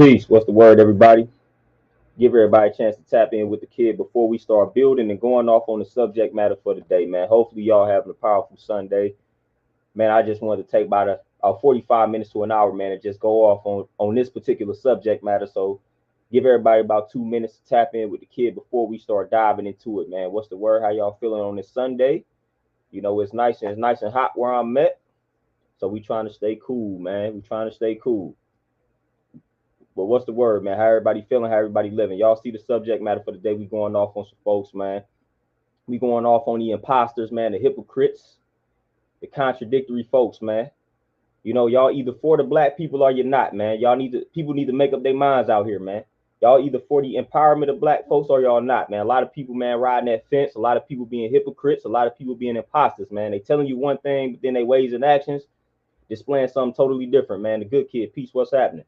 Peace. What's the word, everybody? Give everybody a chance to tap in with the kid before we start building and going off on the subject matter for the day, man. Hopefully, y'all having a powerful Sunday. Man, I just wanted to take about 45 minutes to an hour, man, and just go off on this particular subject matter. So, give everybody about 2 minutes to tap in with the kid before we start diving into it, man. What's the word? How y'all feeling on this Sunday? It's nice and hot where I'm at. So we trying to stay cool, man. We trying to stay cool. But what's the word, man? How everybody feeling? How everybody living? Y'all see the subject matter for the day? We going off on some folks, man. We going off on the imposters, man, the hypocrites, the contradictory folks, man. Y'all either for the black people or you're not, man. People need to make up their minds out here, man. Y'all either for the empowerment of black folks or y'all not, man. A lot of people, man, riding that fence. A lot of people being hypocrites. A lot of people being imposters, man. They telling you one thing, but then they ways and actions displaying something totally different, man. The good kid, peace, what's happening?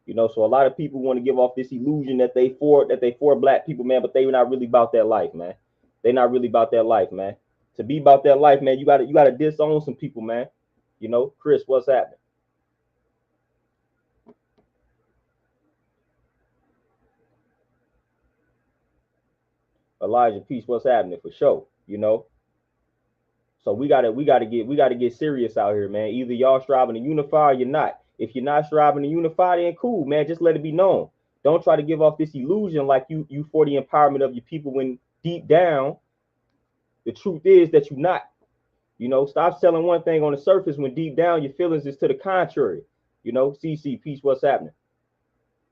So a lot of people want to give off this illusion that they for black people, man, but they not really about that life, man. They not really about that life, man. To be about that life, man, you gotta disown some people, man. Chris, what's happening? Elijah, peace, what's happening for sure. So we gotta get serious out here, man. Either y'all striving to unify or you're not. If you're not striving to unify, then cool, man. Just let it be known. Don't try to give off this illusion like you for the empowerment of your people when deep down the truth is that you're not. Stop selling one thing on the surface when deep down your feelings is to the contrary. CC, peace, what's happening?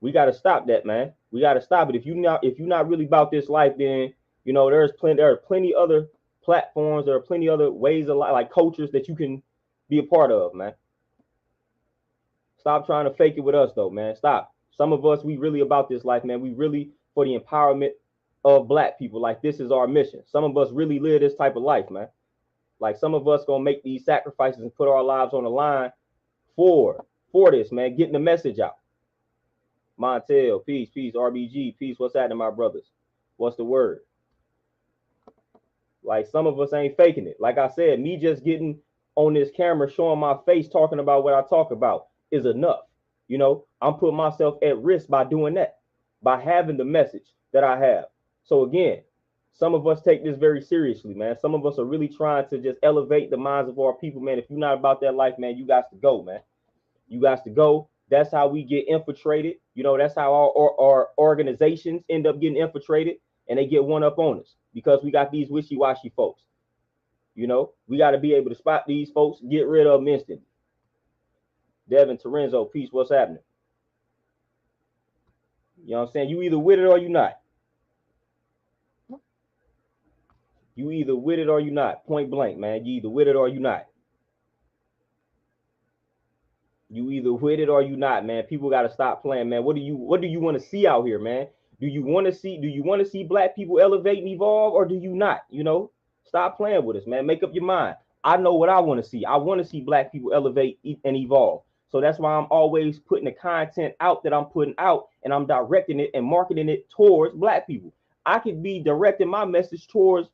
We gotta stop that, man. We gotta stop it. If you're not really about this life, then there are plenty other platforms, there are plenty other ways of like cultures that you can be a part of, man. Stop trying to fake it with us though, man. Stop. Some of us, we really about this life, man. We really for the empowerment of black people. Like this is our mission. Some of us really live this type of life, man. Like some of us gonna make these sacrifices and put our lives on the line for this, man. Getting the message out. Montel, peace, peace, RBG, peace. What's happening, my brothers? What's the word? Like some of us ain't faking it. Like I said, me just getting on this camera, showing my face, talking about what I talk about is enough. I'm putting myself at risk by doing that, by having the message that I have. So again, some of us take this very seriously, man. Some of us are really trying to just elevate the minds of our people, man. If you're not about that life, man, you got to go, man. You got to go. That's how we get infiltrated. That's how our organizations end up getting infiltrated and they get one up on us because we got these wishy-washy folks. We got to be able to spot these folks, get rid of them instantly. Devin Torenzo, peace, what's happening? You know what I'm saying? You either with it or you not. You either with it or you not. Point blank, man. You either with it or you not. You either with it or you not, man. People got to stop playing, man. What do you want to see out here, man? Do you want to see black people elevate and evolve, or do you not? Stop playing with us, man. Make up your mind. I know what I want to see. I want to see black people elevate and evolve. So that's why I'm always putting the content out that I'm putting out, and I'm directing it and marketing it towards black people. I could be directing my message towards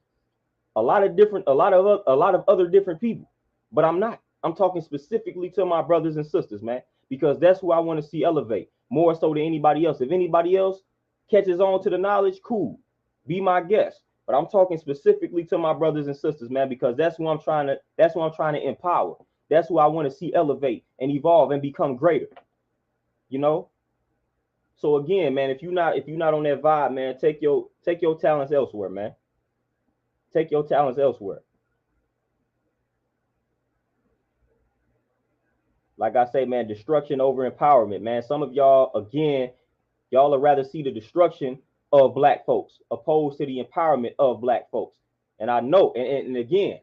a lot of other different people, but I'm not. I'm talking specifically to my brothers and sisters, man, because that's who I want to see elevate more so than anybody else. If anybody else catches on to the knowledge, cool, be my guest. But I'm talking specifically to my brothers and sisters, man, because that's who I'm trying to empower. That's who I want to see elevate and evolve and become greater. So again, man, if you're not on that vibe, man, take your talents elsewhere, man. Take your talents elsewhere. Like I say, man, destruction over empowerment, man. Some of y'all, again, y'all would rather see the destruction of black folks opposed to the empowerment of black folks. And I know, and again,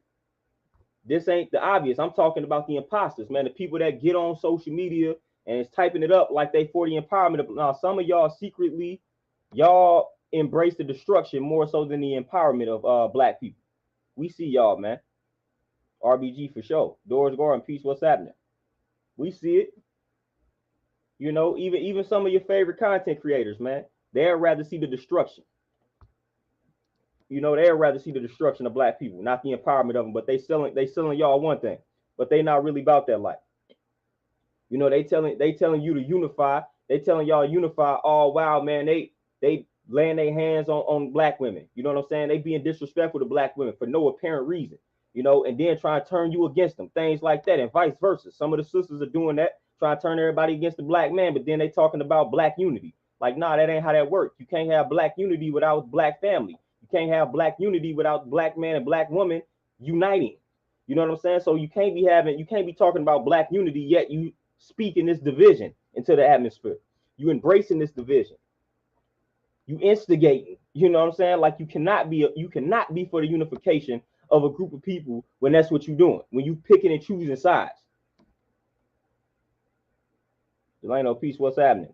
this ain't the obvious. I'm talking about the imposters, man. The people that get on social media and is typing it up like they for the empowerment. Now, some of y'all secretly, y'all embrace the destruction more so than the empowerment of black people. We see y'all, man. RBG for sure. Doors Gordon, peace. What's happening? We see it. Even some of your favorite content creators, man, they'd rather see the destruction. They'd rather see the destruction of black people, not the empowerment of them. But they selling y'all one thing, but they not really about that life. They telling you to unify, They telling y'all unify. Oh wow, man, they laying their hands on black women. You know what I'm saying? They being disrespectful to black women for no apparent reason. You know, and then trying to turn you against them, things like that, and vice versa. Some of the sisters are doing that, trying to turn everybody against the black man, but then they talking about black unity. Like, nah, that ain't how that works. You can't have black unity without black family. You can't have black unity without black man and black woman uniting. You know what I'm saying? So you can't be talking about black unity yet you speaking this division into the atmosphere. You embracing this division. You instigating. You know what I'm saying? Like you cannot be for the unification of a group of people when that's what you're doing. When you picking and choosing sides. Delano, peace, what's happening?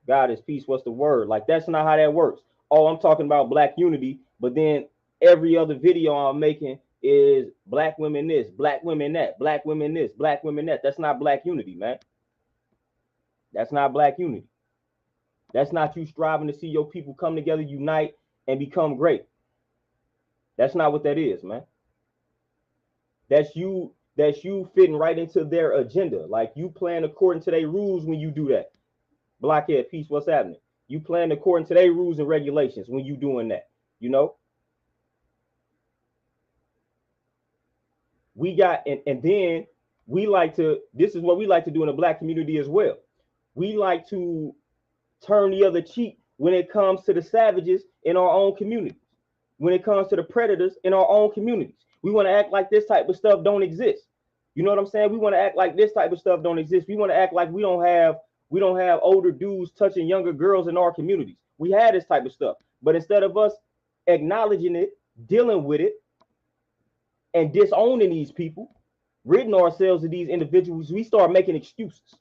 God is peace, what's the word? Like that's not how that works. Oh, I'm talking about black unity, but then every other video I'm making is black women this, black women that, black women this, black women that. That's not black unity, man. That's not black unity. That's not you striving to see your people come together, unite, and become great. That's not what that is, man. That's you fitting right into their agenda. Like you playing according to their rules when you do that. Blockhead, peace, what's happening? You playing according to their rules and regulations when you doing that, you know? We got, and then we like to, this is what we like to do in the black community as well. We like to turn the other cheek when it comes to the savages in our own communities, when it comes to the predators in our own communities. We want to act like this type of stuff don't exist. You know what I'm saying? We want to act like this type of stuff don't exist. We want to act like we don't have older dudes touching younger girls in our communities. We had this type of stuff. But instead of us acknowledging it, dealing with it, and disowning these people, ridding ourselves of these individuals, we start making excuses.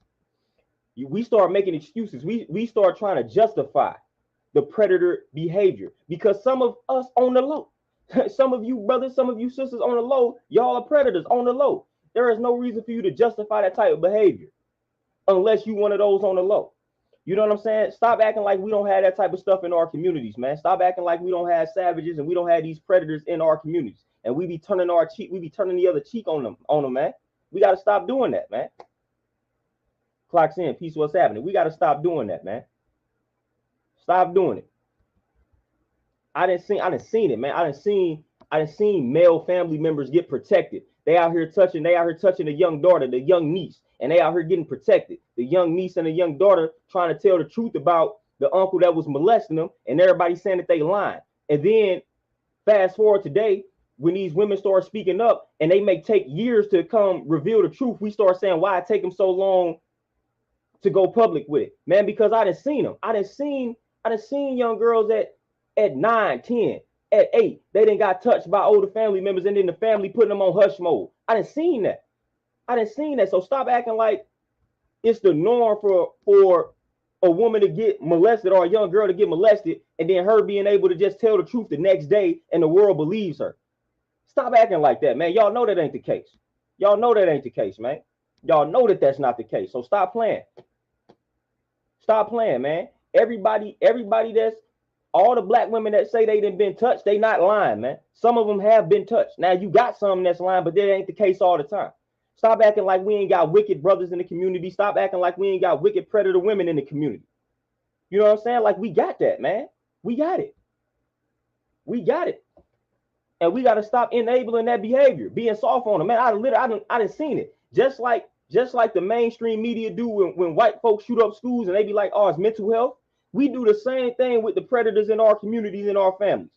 We start making excuses. We start trying to justify the predator behavior because some of us on the low, some of you brothers, some of you sisters on the low, y'all are predators on the low. There is no reason for you to justify that type of behavior unless you one of those on the low. You know what I'm saying? Stop acting like we don't have that type of stuff in our communities, man. Stop acting like we don't have savages and we don't have these predators in our communities. And we be turning our cheek, we be turning the other cheek on them, man. We got to stop doing that, man. Clocks in, peace, what's happening? We got to stop doing that, man. Stop doing it. I didn't seen it, man. I didn't seen male family members get protected. They out here touching the young daughter, the young niece, and they out here getting protected. The young niece and the young daughter trying to tell the truth about the uncle that was molesting them, and everybody saying that they lying. And then fast forward today, when these women start speaking up and they may take years to come reveal the truth, we start saying, why it take them so long to go public with it? Man, because I done seen them. I done seen young girls at 9, 10, at 8. They done got touched by older family members and then the family putting them on hush mode. I done seen that. So stop acting like it's the norm for a woman to get molested or a young girl to get molested and then her being able to just tell the truth the next day and the world believes her. Stop acting like that, man. Y'all know that ain't the case. Y'all know that ain't the case, man. Y'all know that that's not the case. So stop playing. Stop playing, man. Everybody that's all the black women that say they done been touched, they not lying, man. Some of them have been touched. Now you got some that's lying, but that ain't the case all the time. Stop acting like we ain't got wicked brothers in the community. Stop acting like we ain't got wicked predator women in the community. You know what I'm saying? Like we got that, man. We got it. We got it. And we got to stop enabling that behavior, being soft on them, man. I done seen it. Just like the mainstream media do when white folks shoot up schools and they be like, oh, it's mental health. We do the same thing with the predators in our communities and our families.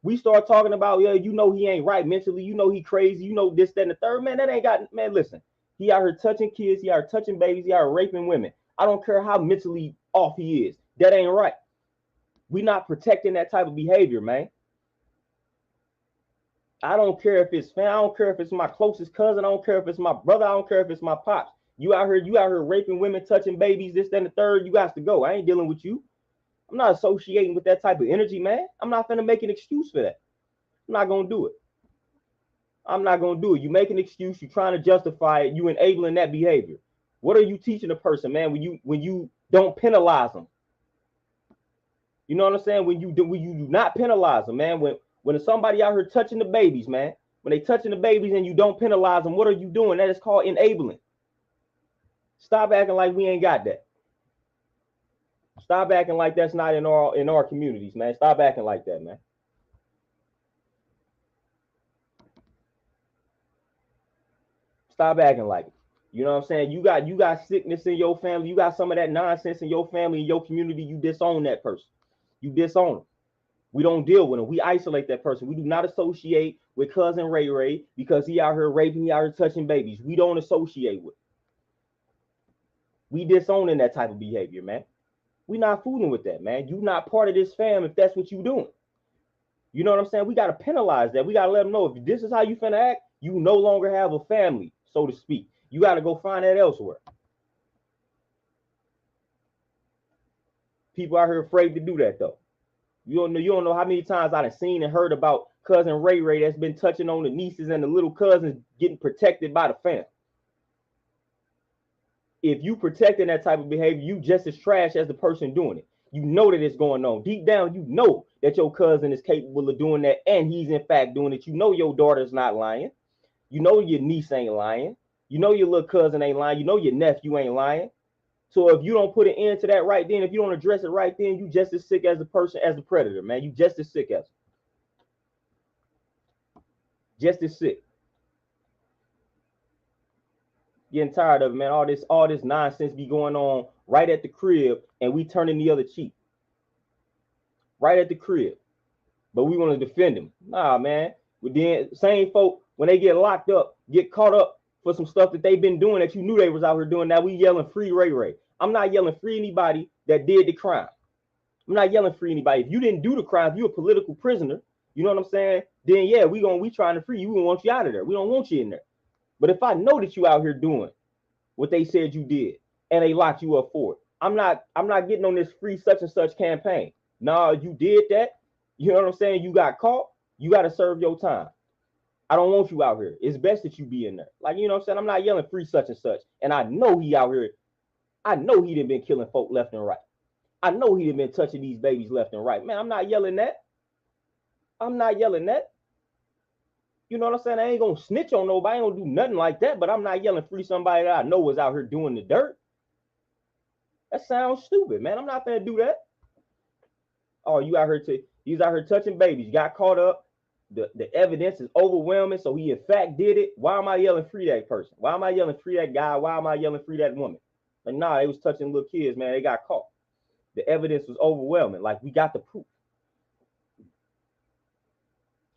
We start talking about, yeah, you know, he ain't right mentally. You know, he crazy. You know, this, that, and the third. Man, that ain't got, man, listen. He out here touching kids. He out here touching babies. He out here raping women. I don't care how mentally off he is. That ain't right. We not protecting that type of behavior, man. I don't care if it's family. I don't care if it's my closest cousin. I don't care if it's my brother. I don't care if it's my pops. You out here raping women, touching babies, this, that, and the third. You got to go. I ain't dealing with you. I'm not associating with that type of energy, man. I'm not going to make an excuse for that. I'm not going to do it. I'm not going to do it. You make an excuse. You're trying to justify it. You enabling that behavior. What are you teaching a person, man, when you don't penalize them? You know what I'm saying? When you do not penalize them, man. When somebody out here touching the babies, man, when they touching the babies and you don't penalize them, what are you doing? That is called enabling. Stop acting like we ain't got that. Stop acting like that's not in our communities, man. Stop acting like that, man. Stop acting like it. You know what I'm saying? You got sickness in your family. You got some of that nonsense in your family, in your community. You disown that person. You disown them. We don't deal with them. We isolate that person. We do not associate with cousin Ray Ray because he out here raping, he out here touching babies. We don't associate with. We disowning that type of behavior, man. We not fooling with that, man. You not part of this fam if that's what you doing. You know what I'm saying? We got to penalize that. We got to let them know if this is how you finna act, you no longer have a family, so to speak. You got to go find that elsewhere. People out here afraid to do that, though. You don't know how many times I've seen and heard about cousin Ray Ray that's been touching on the nieces and the little cousins getting protected by the fam. If you protecting that type of behavior, you just as trash as the person doing it. You know that it's going on. Deep down, you know that your cousin is capable of doing that, and he's in fact doing it. You know your daughter's not lying. You know your niece ain't lying. You know your little cousin ain't lying. You know your nephew ain't lying. So if you don't put an end to that right then, if you don't address it right then, you just as sick as the person, as the predator, man. You just as sick as them. Just as sick. Getting tired of it, man. All this nonsense be going on right at the crib, and we turning the other cheek. Right at the crib. But we want to defend them. Nah, man. But then same folk, when they get locked up, get caught up for some stuff that they've been doing that you knew they was out here doing. Now we yelling free Ray Ray. I'm not yelling free anybody that did the crime. I'm not yelling free anybody. If you didn't do the crime, if you're a political prisoner, you know what I'm saying? Then yeah, we trying to free you. We want you out of there. We don't want you in there. But if I know that you out here doing what they said you did and they locked you up for it, I'm not getting on this free such and such campaign. Nah, you did that. You know what I'm saying? You got caught. You got to serve your time. I don't want you out here. It's best that you be in there. Like, you know what I'm saying? I'm not yelling free such and such. And I know he out here. I know he done been killing folk left and right. I know he done been touching these babies left and right. Man, I'm not yelling that. I'm not yelling that. You know what I'm saying? I ain't going to snitch on nobody. I ain't going to do nothing like that. But I'm not yelling free somebody that I know was out here doing the dirt. That sounds stupid, man. I'm not going to do that. Oh, he's out here touching babies. Got caught up. The evidence is overwhelming. So he in fact did it. Why am I yelling free that person? Why am I yelling free that guy? Why am I yelling free that woman? Like, nah, they was touching little kids, man. They got caught. The evidence was overwhelming. Like, we got the proof.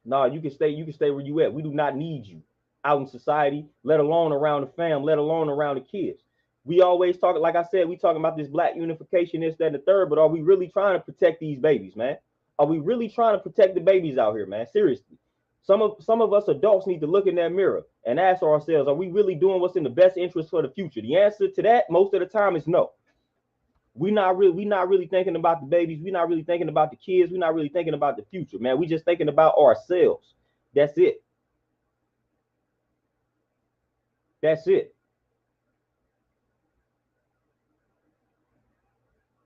Nah, you can stay where you at. We do not need you out in society, let alone around the fam, let alone around the kids. We always talk, like I said, we talking about this black unification, this, that, and the third, but are we really trying to protect these babies, man? Are we really trying to protect the babies out here, man? Seriously. Some of us adults need to look in that mirror and ask ourselves, are we really doing what's in the best interest for the future? The answer to that most of the time is no. We're not really thinking about the babies. We're not really thinking about the kids. We're not really thinking about the future, man. We're just thinking about ourselves. That's it. That's it.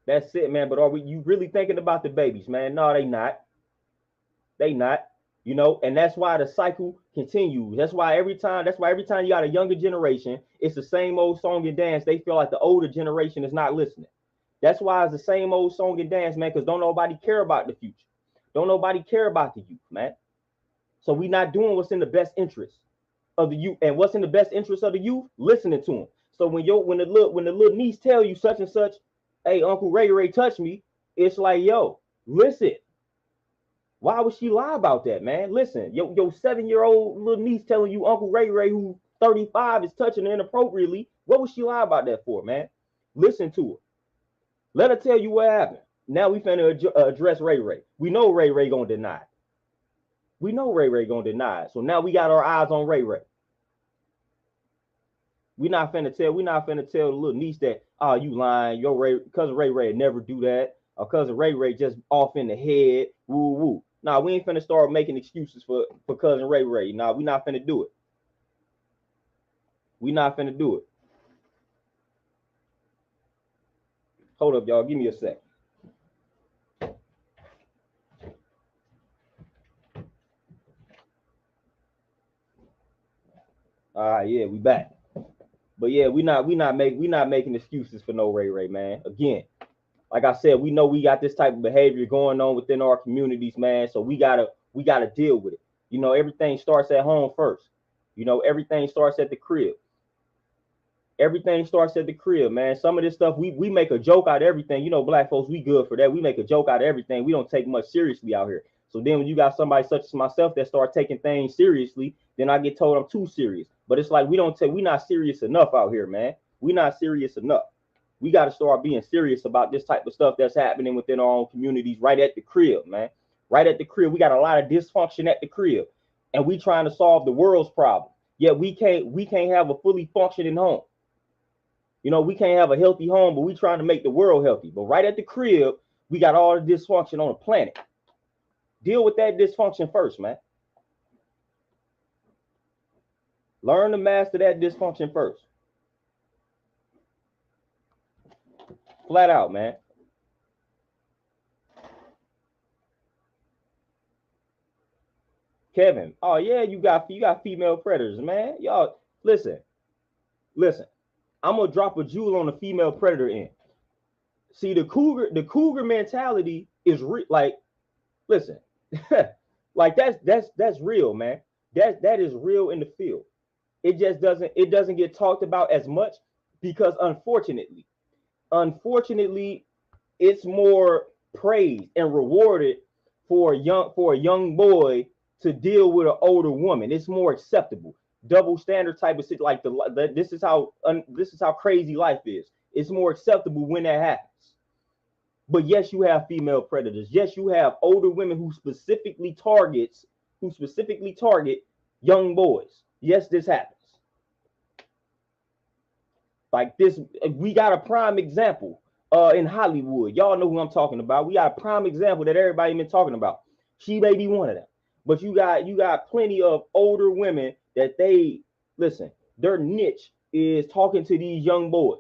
That's it, man. But are you really thinking about the babies, man? No, they not. They not. You know, and that's why the cycle continues. That's why every time you got a younger generation, it's the same old song and dance. They feel like the older generation is not listening. That's why it's the same old song and dance, man, because don't nobody care about the future. Don't nobody care about the youth, man. So we not doing what's in the best interest of the youth. And what's in the best interest of the youth? Listening to them. So when the little niece tell you such and such, hey, Uncle Ray Ray touched me, it's like, yo, listen. Why would she lie about that, man? Listen, your 7-year-old little niece telling you Uncle Ray Ray, who 35, is touching her inappropriately. What would she lie about that for, man? Listen to her. Let her tell you what happened. Now we finna address Ray Ray. We know Ray Ray gonna deny it. We know Ray Ray gonna deny it. So now we got our eyes on Ray Ray. We're not finna tell the little niece that, oh, you lying. Your cousin Ray Ray never do that. Or cousin Ray Ray just off in the head. Woo woo. Nah, we ain't finna start making excuses for cousin Ray Ray. Nah, we not finna do it. We not finna do it. Hold up, y'all. Give me a sec. All right, yeah, we back. But yeah, we not making excuses for no Ray Ray, man. Again, like I said, we know we got this type of behavior going on within our communities, man. So we gotta deal with it. You know, everything starts at home first. You know, everything starts at the crib. Everything starts at the crib, man. Some of this stuff we make a joke out of everything. You know, black folks, we good for that. We make a joke out of everything. We don't take much seriously out here. So then when you got somebody such as myself that start taking things seriously, then I get told I'm too serious. But it's like we not serious enough out here, man. We not serious enough. We got to start being serious about this type of stuff that's happening within our own communities right at the crib, man. Right at the crib. We got a lot of dysfunction at the crib. And we trying to solve the world's problem. Yet we can't have a fully functioning home. You know, we can't have a healthy home, but we trying to make the world healthy. But right at the crib, we got all the dysfunction on the planet. Deal with that dysfunction first, man. Learn to master that dysfunction first. Flat out, man. Kevin, oh yeah, you got female predators, man. Y'all listen. I'm gonna drop a jewel on the female predator end. See, the cougar mentality is like, listen, like that's real, man. That is real in the field. It doesn't get talked about as much because unfortunately, it's more praised and rewarded for a young boy to deal with an older woman. It's more acceptable. Double standard type of shit. Like this is how crazy life is. It's more acceptable when that happens. But yes, you have female predators. Yes, you have older women who specifically target young boys. Yes, this happens. Like this, we got a prime example in Hollywood. Y'all know who I'm talking about. We got a prime example that everybody been talking about. She may be one of them. But you got plenty of older women that they listen, their niche is talking to these young boys,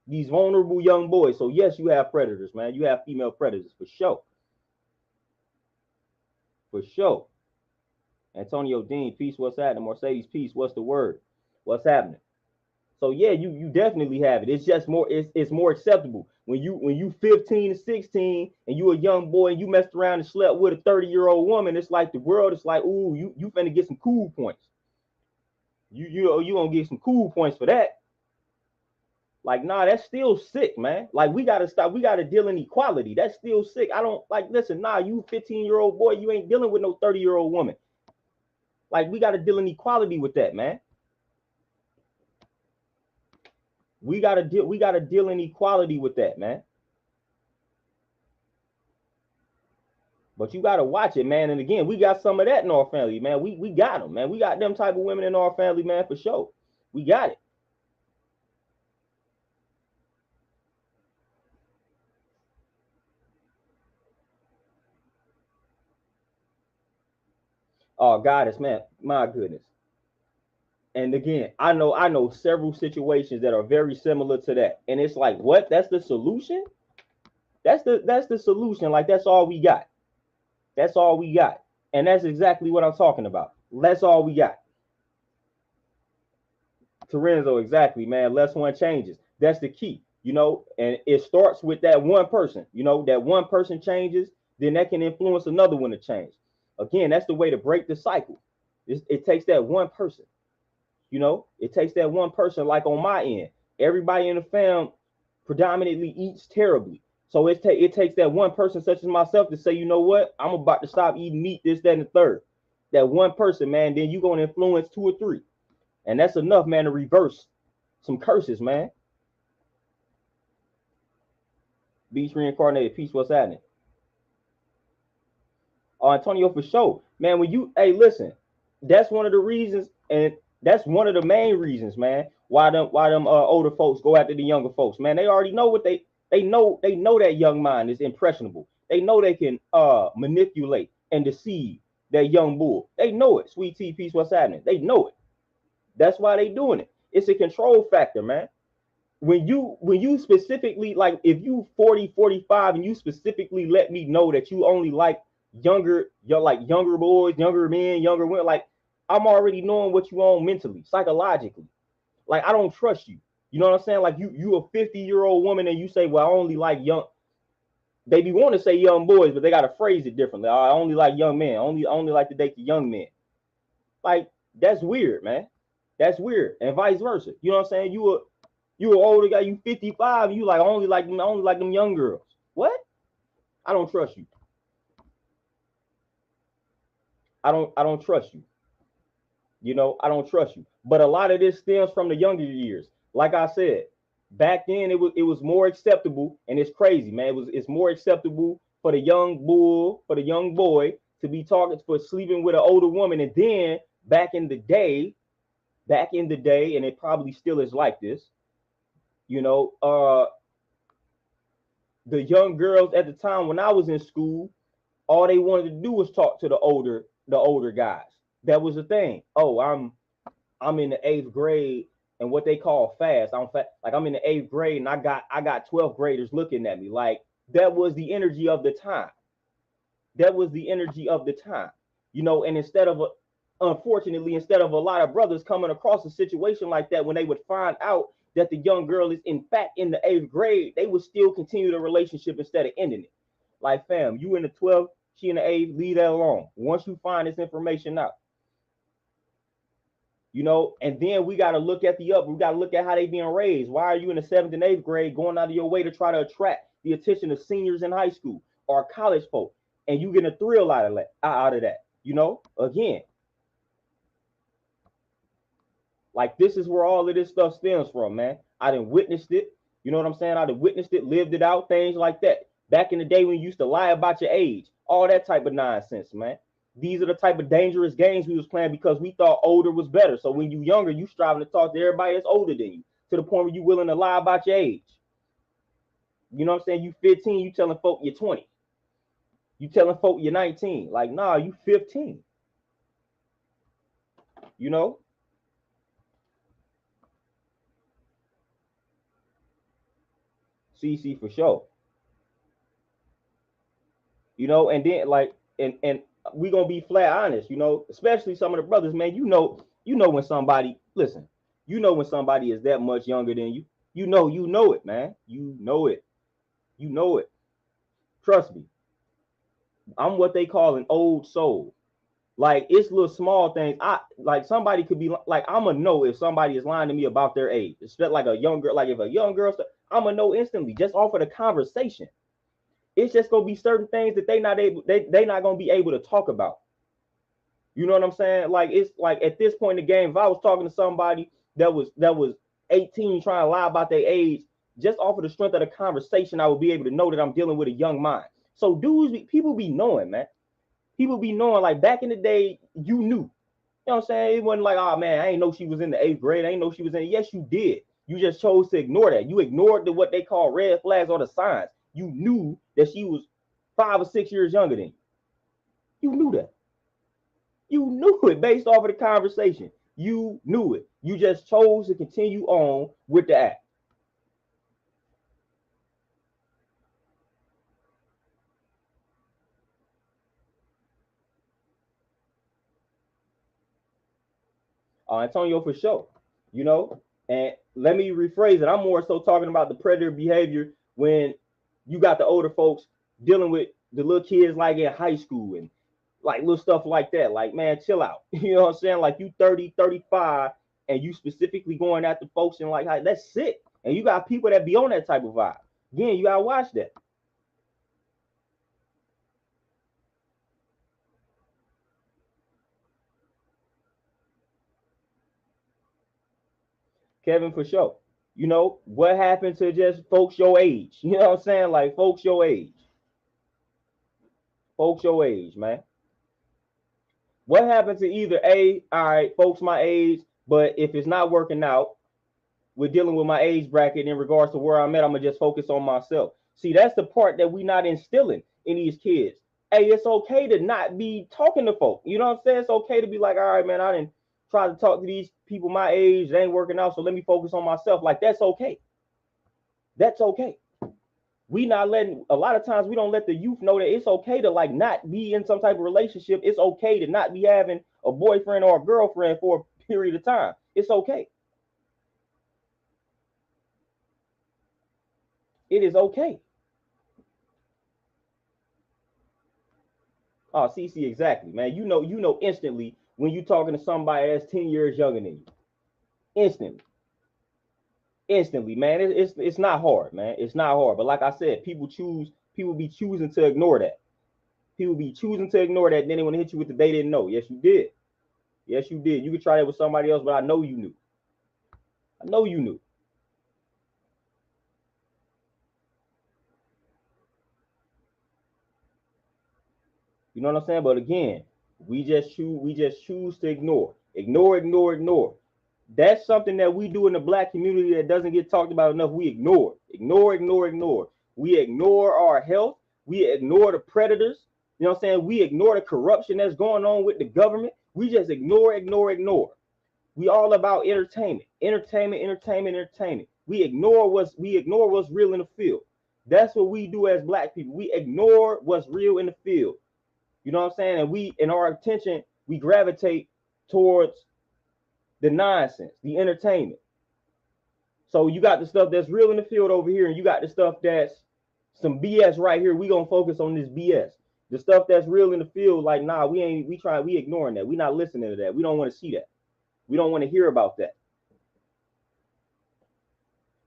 these vulnerable young boys. So yes, you have predators, man. You have female predators for sure. For sure. Antonio Dean, peace, what's happening? Mercedes, peace, what's the word? What's happening? So yeah, you definitely have it. It's just it's more acceptable when you 15 and 16 and you a young boy and you messed around and slept with a 30-year-old woman. It's like the world is like, ooh, you finna get some cool points. You gonna get some cool points for that. Like, nah, that's still sick, man. Like, we gotta stop. We gotta deal in equality. That's still sick. I don't like. Listen, nah, you 15-year-old boy, you ain't dealing with no 30-year-old woman. Like, we gotta deal in equality with that, man. We gotta deal in equality with that, man. But you gotta watch it, man. And again, we got some of that in our family, man. We got them, man. We got them type of women in our family, man, for sure. We got it. Oh, goddess, man. My goodness. And again, I know several situations that are very similar to that. And it's like, what? That's the solution? That's the solution. Like, that's all we got. That's all we got. And that's exactly what I'm talking about. That's all we got. Terenzo, exactly, man. Less one changes. That's the key, and it starts with that one person. That one person changes, then that can influence another one to change. Again, that's the way to break the cycle. It takes that one person. It takes that one person. Like on my end, everybody in the fam predominantly eats terribly. So it takes that one person, such as myself, to say, you know what, I'm about to stop eating meat, this, that, and the third. That one person, man, then you're going to influence two or three. And that's enough, man, to reverse some curses, man. Beast reincarnated, peace, what's happening? Oh, Antonio, for sure. Man, hey, listen, that's one of the reasons, and that's one of the main reasons, man, why them older folks go after the younger folks, man. They already know what they know that young mind is impressionable. They know they can manipulate and deceive that young bull. They know it. Sweet tea, peace, what's happening? They know it. That's why they doing it. It's a control factor, man. When you specifically, like, if you 40, 45 and you specifically let me know that you only like younger boys, younger men, younger women, like, I'm already knowing what you on mentally, psychologically. Like, I don't trust you. You know what I'm saying? Like, you a 50-year-old woman and you say, well, I only like young. They be want to say young boys, but they gotta phrase it differently. I only like young men. Only like to date the young men. Like that's weird, man. That's weird, and vice versa. You know what I'm saying? You an older guy, you 55, you like only like them young girls. What? I don't trust you. I don't trust you. You know, I don't trust you. But a lot of this stems from the younger years. Like I said, back then it was more acceptable, and it's crazy, man. It's more acceptable for the young bull, for the young boy to be talking for sleeping with an older woman. And then back in the day, and it probably still is like this, you know, the young girls at the time when I was in school, all they wanted to do was talk to the older guys. That was the thing. Oh, I'm in the eighth grade, and what they call fast. Like I'm in the eighth grade, and I got 12th graders looking at me. Like that was the energy of the time. That was the energy of the time. And unfortunately, instead of a lot of brothers coming across a situation like that, when they would find out that the young girl is in fact in the eighth grade, they would still continue the relationship instead of ending it. Like, fam, you in the 12th, she in the eighth, leave that alone. Once you find this information out, and then we got to look at we got to look at how they being raised. Why are you in the seventh and eighth grade going out of your way to try to attract the attention of seniors in high school or college folk, and you get a thrill out of that? Again, like this is where all of this stuff stems from, man. I done witnessed it. You know what I'm saying? I done witnessed it, lived it out, things like that. Back in the day when you used to lie about your age, all that type of nonsense, man. These are the type of dangerous games we was playing because we thought older was better. So when you younger, you striving to talk to everybody that's older than you, to the point where you willing to lie about your age. You know what I'm saying? You 15, you telling folk you're 20. You telling folk you're 19. Like, nah, you 15. You know? CC for sure. And then like and we gonna be flat honest, especially some of the brothers, man. When somebody listen, when somebody is that much younger than you. You know it, man. You know it. You know it. Trust me. I'm what they call an old soul. Like it's little small things. I like somebody could be like, I'm gonna know if somebody is lying to me about their age. It's like a young girl, like if a young girl, I'm gonna know instantly just off of the conversation. It's just gonna be certain things that they not gonna be able to talk about. You know what I'm saying? Like it's like at this point in the game, if I was talking to somebody that was 18 trying to lie about their age, just off of the strength of the conversation, I would be able to know that I'm dealing with a young mind. So people be knowing, man. People be knowing, like back in the day, you knew. You know what I'm saying? It wasn't like, oh man, I ain't know she was in the eighth grade. I ain't know she was in. Yes, you did. You just chose to ignore that. You ignored what they call red flags or the signs. You knew that she was 5 or 6 years younger than you. You knew that. You knew it based off of the conversation. You knew it. You just chose to continue on with the act. Antonio, for sure. You know, and let me rephrase it. I'm more so talking about the predator behavior when you got the older folks dealing with the little kids like in high school and like little stuff like that. Like, man, chill out. You know what I'm saying? Like you 30, 35, and you specifically going after folks and like that's sick. And you got people that be on that type of vibe. Again, you gotta watch that. Kevin, for sure. What happened to just folks your age? You know what I'm saying? Like folks your age. Folks your age, man. What happened to either all right, folks my age, but if it's not working out, we're dealing with my age bracket in regards to where I'm at, I'm gonna just focus on myself. See, that's the part that we not instilling in these kids. Hey, it's okay to not be talking to folk. You know what I'm saying? It's okay to be like, all right, man, I didn't try to talk to these people my age, they ain't working out, so let me focus on myself. Like that's okay. That's okay. We not letting a lot of times we don't let the youth know that it's okay to like not be in some type of relationship. It's okay to not be having a boyfriend or a girlfriend for a period of time. It's okay. It is okay. Oh, CC, exactly, man. You know instantly when you talking to somebody that's 10 years younger than you. Instantly. Instantly, man. It's not hard, man. It's not hard. But like I said, people be choosing to ignore that. People be choosing to ignore that, and then they want to hit you with the they didn't know. Yes, you did. Yes, you did. You could try that with somebody else, but I know you knew. I know you knew. You know what I'm saying? But again, we just choose to ignore. Ignore. That's something that we do in the black community that doesn't get talked about enough. We ignore. We ignore our health. We ignore the predators. You know what I'm saying? We ignore the corruption that's going on with the government. We just ignore. We all about entertainment. We ignore what's real in the field. That's what we do as black people. We ignore what's real in the field. You know what I'm saying? And we, in our attention, we gravitate towards the nonsense, the entertainment. So you got the stuff that's real in the field over here, and you got the stuff that's some BS right here. We gonna focus on this BS. The stuff that's real in the field, like, nah, we ignoring that. We not listening to that. We don't want to see that. We don't want to hear about that.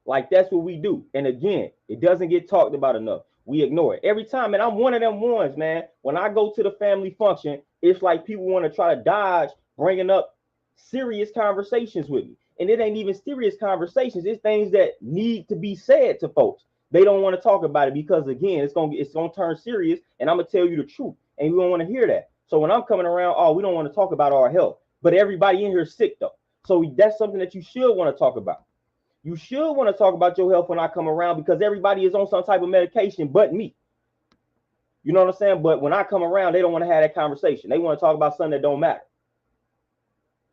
Like, that's what we do. And again, it doesn't get talked about enough. We ignore it every time. And I'm one of them ones, man. When I go to the family function, it's like people want to try to dodge bringing up serious conversations with me. And it ain't even serious conversations. It's things that need to be said to folks. They don't want to talk about it because, again, it's gonna turn serious. And I'm gonna tell you the truth, and we don't want to hear that. So when I'm coming around, oh, we don't want to talk about our health, but everybody in here is sick though. So that's something that you should want to talk about. You should want to talk about your health when I come around because everybody is on some type of medication but me. You know what I'm saying? But when I come around, they don't want to have that conversation. They want to talk about something that don't matter.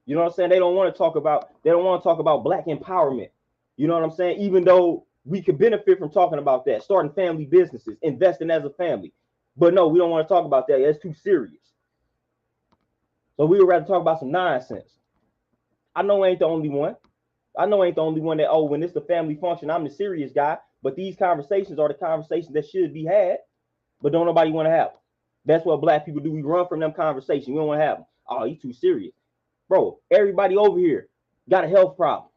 You know what I'm saying? They don't want to talk about black empowerment. You know what I'm saying? Even though we could benefit from talking about that, starting family businesses, investing as a family. But no, we don't want to talk about that. It's too serious. So we would rather talk about some nonsense. I know I ain't the only one. That, oh, when it's the family function, I'm the serious guy. But these conversations are the conversations that should be had, but don't nobody want to have them. That's what black people do. We run from them conversations. We don't want to have them. Oh, you too serious. Bro, everybody over here got a health problem.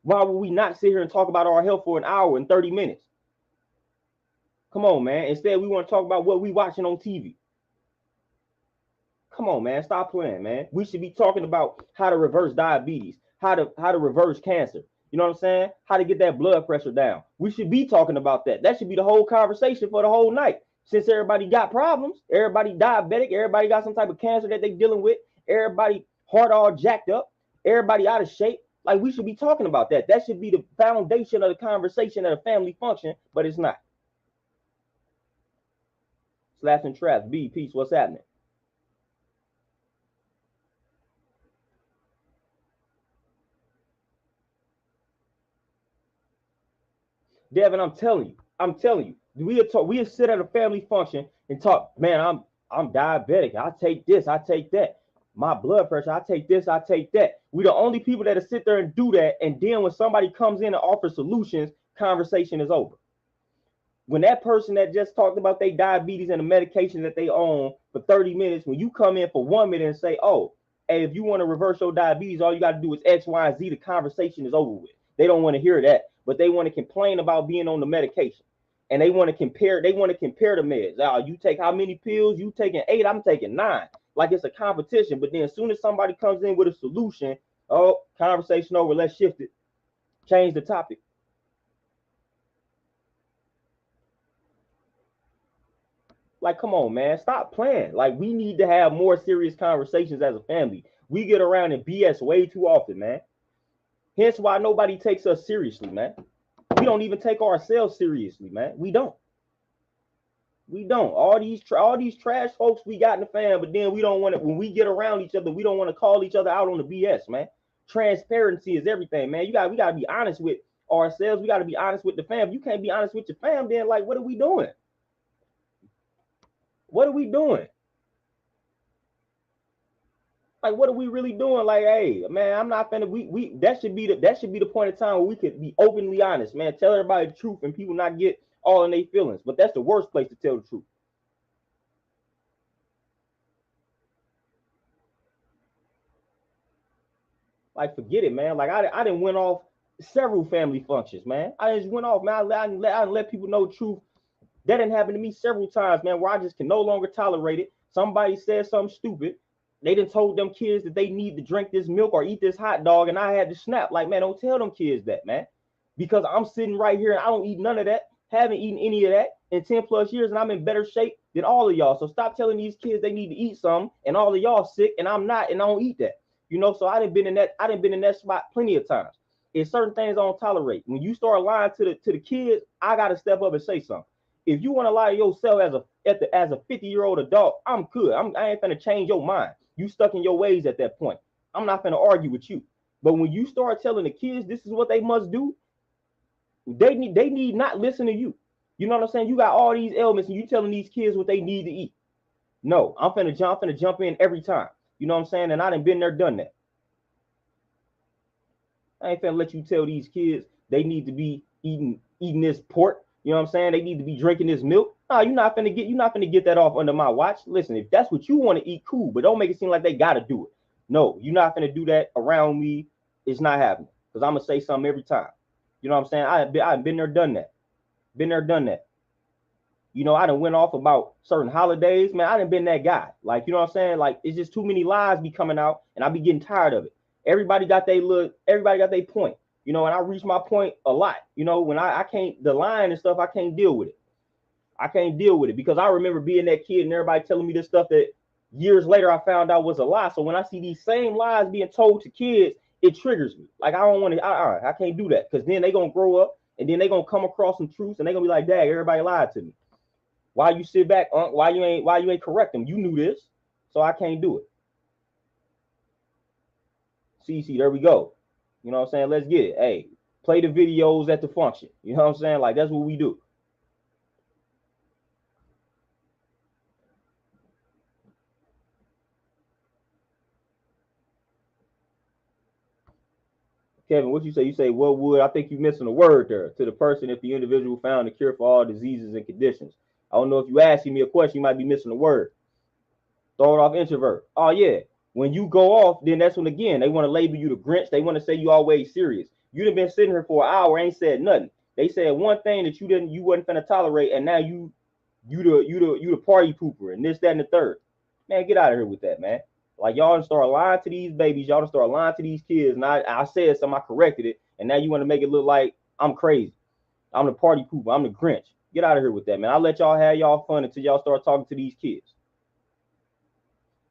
Why would we not sit here and talk about our health for an hour and 30 minutes? Come on, man. Instead, we want to talk about what we watching on TV. Come on, man. Stop playing, man. We should be talking about how to reverse diabetes, how to reverse cancer. You know what I'm saying? How to get that blood pressure down. We should be talking about that. That should be the whole conversation for the whole night. Since everybody got problems, everybody diabetic, everybody got some type of cancer that they dealing with, everybody heart all jacked up, everybody out of shape. Like, we should be talking about that. That should be the foundation of the conversation at a family function, but it's not. Slaps and traps. B, peace. What's happening? Devin, I'm telling you, we sit at a family function and talk, man, I'm diabetic. I take this, I take that. My blood pressure, I take this, I take that. We the only people that sit there and do that. And then when somebody comes in and offers solutions, conversation is over. When that person that just talked about their diabetes and the medication that they own for 30 minutes, when you come in for 1 minute and say, oh, hey, if you want to reverse your diabetes, all you got to do is X, Y, and Z, the conversation is over with. They don't want to hear that, but they want to complain about being on the medication. And they want to compare the meds. You take how many pills? You taking 8, I'm taking 9. Like it's a competition. But then as soon as somebody comes in with a solution, oh, conversation over, let's shift it. Change the topic. Like, come on, man, stop playing. Like, we need to have more serious conversations as a family. We get around and BS way too often, man. Hence why nobody takes us seriously, man. We don't even take ourselves seriously, man. We don't. All these trash folks we got in the fam, but then we don't want to. When we get around each other, we don't want to call each other out on the BS, man. Transparency is everything, man. We got to be honest with ourselves. We got to be honest with the fam. If you can't be honest with your fam, then like, what are we doing? What are we doing? Like, what are we really doing? Like, hey, man, I'm not finna. We that should be the point of time where we could be openly honest, man. Tell everybody the truth, and people not get all in their feelings. But that's the worst place to tell the truth. Like, forget it, man. Like, I didn't went off several family functions, man. I just went off, man. I let people know the truth. That didn't happen to me several times, man, where I just can no longer tolerate it. Somebody said something stupid. They done told them kids that they need to drink this milk or eat this hot dog, and I had to snap. Like, man, don't tell them kids that, man. Because I'm sitting right here and I don't eat none of that. Haven't eaten any of that in 10 plus years, and I'm in better shape than all of y'all. So stop telling these kids they need to eat something, and all of y'all sick, and I'm not, and I don't eat that. You know, so I didn't been in that spot plenty of times. It's certain things I don't tolerate. When you start lying to the kids, I gotta step up and say something. If you want to lie to yourself as a 50-year-old adult, I'm good. I ain't gonna change your mind. You stuck in your ways at that point. I'm not gonna argue with you. But when you start telling the kids this is what they must do, they need not listen to you. You know what I'm saying? You got all these ailments and you telling these kids what they need to eat. No, I'm finna jump in every time. You know what I'm saying? And I done been there, done that. I ain't finna let you tell these kids they need to be eating this pork. You know what I'm saying? They need to be drinking this milk. No, you're not finna get that off under my watch. Listen, if that's what you want to eat, cool, but don't make it seem like they gotta do it. No, you're not finna do that around me. It's not happening. Because I'm gonna say something every time. You know what I'm saying? I've been there, done that. Been there, done that. You know, I done went off about certain holidays, man. I done been that guy. Like, you know what I'm saying? Like, it's just too many lies be coming out, and I be getting tired of it. Everybody got their point. You know, and I reach my point a lot. You know, when I can't, the line and stuff, I can't deal with it. I can't deal with it because I remember being that kid and everybody telling me this stuff that years later I found out was a lie. So when I see these same lies being told to kids, it triggers me. Like, I don't want to, I can't do that, because then they gonna grow up and then they gonna come across some truths and they gonna be like, Dad, everybody lied to me. Why you sit back? Why you ain't correct them? You knew this, so I can't do it. See, there we go. You know what I'm saying? Let's get it. Hey, play the videos at the function. You know what I'm saying? Like, that's what we do. Kevin, what you say? You say, what would, I think you missing a word there, to the person if the individual found a cure for all diseases and conditions. I don't know if you asking me a question, you might be missing a word. Throw it off introvert. Oh, yeah. When you go off, then that's when, again, they want to label you the Grinch. They want to say you always serious. You done been sitting here for an hour, ain't said nothing. They said one thing that you wasn't finna tolerate, and now you the party pooper and this, that, and the third. Man, get out of here with that, man. Like, y'all done start lying to these babies, y'all done start lying to these kids, and I said something, I corrected it, and now you want to make it look like I'm crazy. I'm the party pooper, I'm the Grinch. Get out of here with that, man. I'll let y'all have y'all fun until y'all start talking to these kids.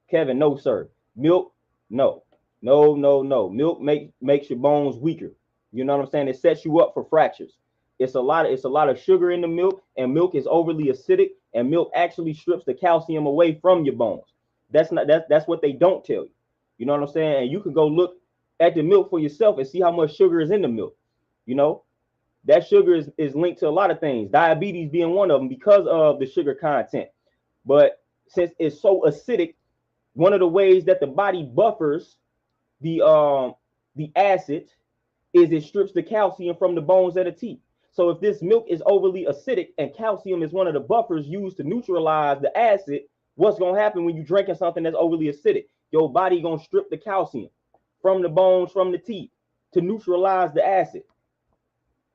Kevin, no, sir. Milk, no. Milk makes your bones weaker. You know what I'm saying? It sets you up for fractures. It's a lot of sugar in the milk, and milk is overly acidic, and milk actually strips the calcium away from your bones. That's what they don't tell you. You know what I'm saying? And you can go look at the milk for yourself and see how much sugar is in the milk. You know, that sugar is linked to a lot of things, diabetes being one of them, because of the sugar content. But since it's so acidic, one of the ways that the body buffers the acid is it strips the calcium from the bones of the teeth. So if this milk is overly acidic and calcium is one of the buffers used to neutralize the acid, what's gonna happen when you're drinking something that's overly acidic? Your body gonna strip the calcium from the bones, from the teeth, to neutralize the acid.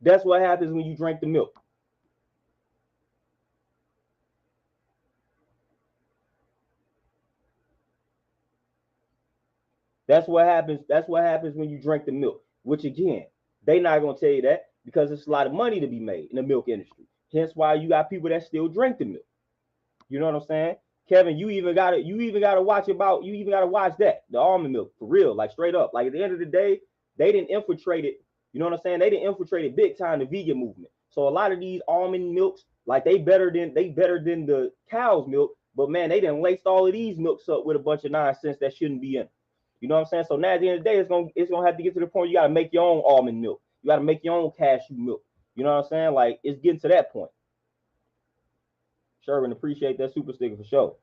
That's what happens when you drink the milk. That's what happens. That's what happens when you drink the milk. Which, again, they not gonna tell you that because it's a lot of money to be made in the milk industry. Hence why you got people that still drink the milk. You know what I'm saying? Kevin, you even gotta watch that, the almond milk, for real, like, straight up. Like, at the end of the day, they didn't infiltrate it. You know what I'm saying? They didn't infiltrate it big time, the vegan movement. So a lot of these almond milks, like, they better than the cow's milk, but man, they didn't lace all of these milks up with a bunch of nonsense that shouldn't be in it. You know what I'm saying? So now at the end of the day, it's gonna have to get to the point you gotta make your own almond milk. You gotta make your own cashew milk. You know what I'm saying? Like, it's getting to that point. Sherwin, appreciate that super sticker for sure.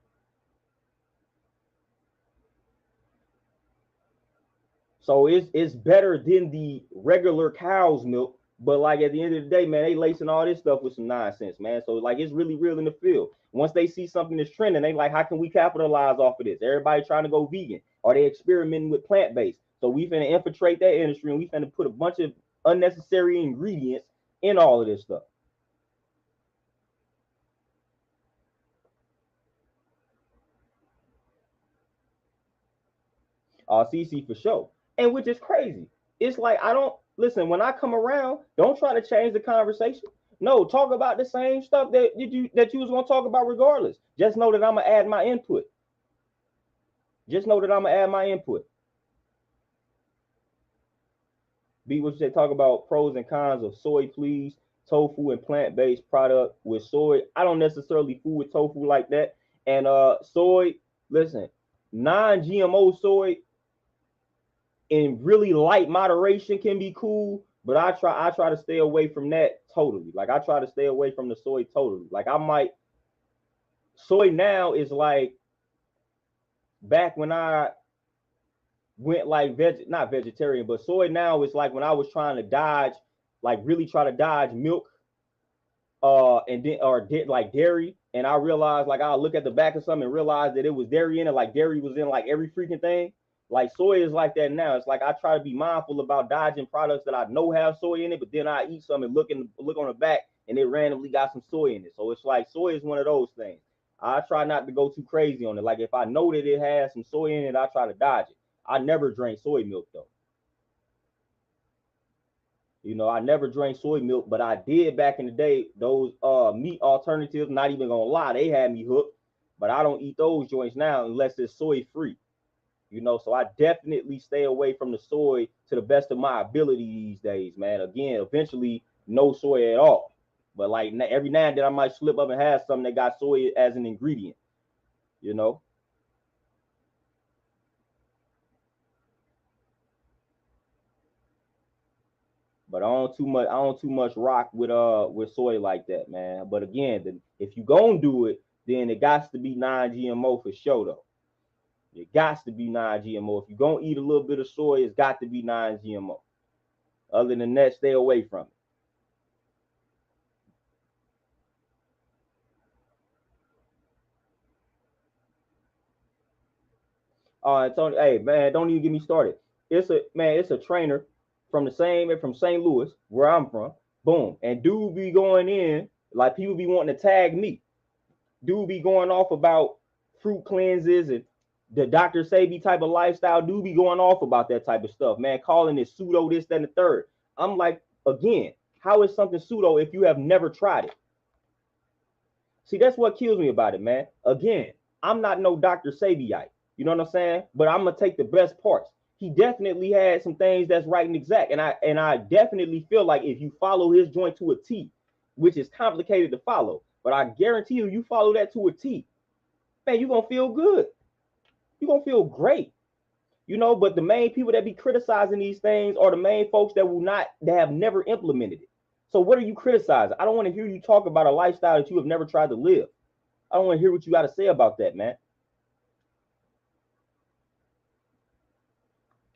So it's better than the regular cow's milk, but like, at the end of the day, man, they lacing all this stuff with some nonsense, man. So, like, it's really real in the field. Once they see something that's trending, they like, how can we capitalize off of this? Everybody trying to go vegan, or they experimenting with plant based. So we finna infiltrate that industry and we finna put a bunch of unnecessary ingredients in all of this stuff. CC for sure. And which is crazy. It's like I don't listen when I come around. Don't try to change the conversation. No, talk about the same stuff that you was gonna talk about regardless. Just know that I'm gonna add my input. Just know that I'm gonna add my input. Be what you say. Talk about pros and cons of soy, please. Tofu and plant-based product with soy. I don't necessarily fool with tofu like that. And soy. Listen, non-GMO soy in really light moderation can be cool, but I try to stay away from that totally. Like I try to stay away from the soy totally. Like I might soy now is like back when I went like not vegetarian, but soy now is like when I was trying to dodge, like really try to dodge milk, and then or did like dairy, and I realized like I'll look at the back of something and realize that it was dairy in it, like dairy was in like every freaking thing. Like soy is like that now. It's like I try to be mindful about dodging products that I know have soy in it, but then I eat some and look on the back and it randomly got some soy in it. So it's like soy is one of those things. I try not to go too crazy on it. Like if I know that it has some soy in it, I try to dodge it. I never drink soy milk though. You know, I never drank soy milk, but I did back in the day. Those meat alternatives, not even gonna lie, they had me hooked. But I don't eat those joints now unless it's soy free. You know, so I definitely stay away from the soy to the best of my ability these days, man. Again, eventually no soy at all. But like every now and then I might slip up and have something that got soy as an ingredient, you know. But I don't too much rock with soy like that, man. But again, if you gonna do it, then it got to be non-GMO for sure though. It got to be non-GMO. If you're gonna eat a little bit of soy, it's got to be non-GMO. Other than that, stay away from it. Tony, hey man, don't even get me started. It's a trainer from St. Louis, where I'm from. Boom, and dude be going in like people be wanting to tag me. Dude be going off about fruit cleanses and the Dr. Sebi type of lifestyle. Dude be going off about that type of stuff, man. Calling it pseudo this, that, and the third. I'm like, again, how is something pseudo if you have never tried it? See, that's what kills me about it, man. Again, I'm not no Dr. Sabiite. You know what I'm saying? But I'm gonna take the best parts. He definitely had some things that's right and exact, and I definitely feel like if you follow his joint to a T, which is complicated to follow, but I guarantee you follow that to a T, man, you're gonna feel good. You're gonna feel great. You know, but the main people that be criticizing these things are the main folks that have never implemented it. So what are you criticizing? I don't want to hear you talk about a lifestyle that you have never tried to live. I don't want to hear what you got to say about that, man.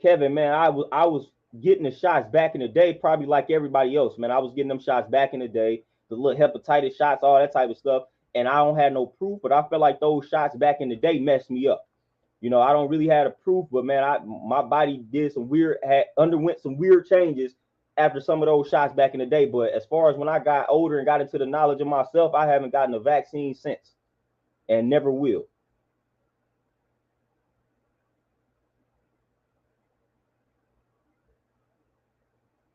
Kevin, man, I was getting the shots back in the day, probably like everybody else, man. I was getting them shots back in the day, the little hepatitis shots, all that type of stuff. And I don't have no proof, but I feel like those shots back in the day messed me up. You know, I don't really have a proof, but man, my body did underwent some weird changes after some of those shots back in the day. But as far as when I got older and got into the knowledge of myself, I haven't gotten a vaccine since and never will.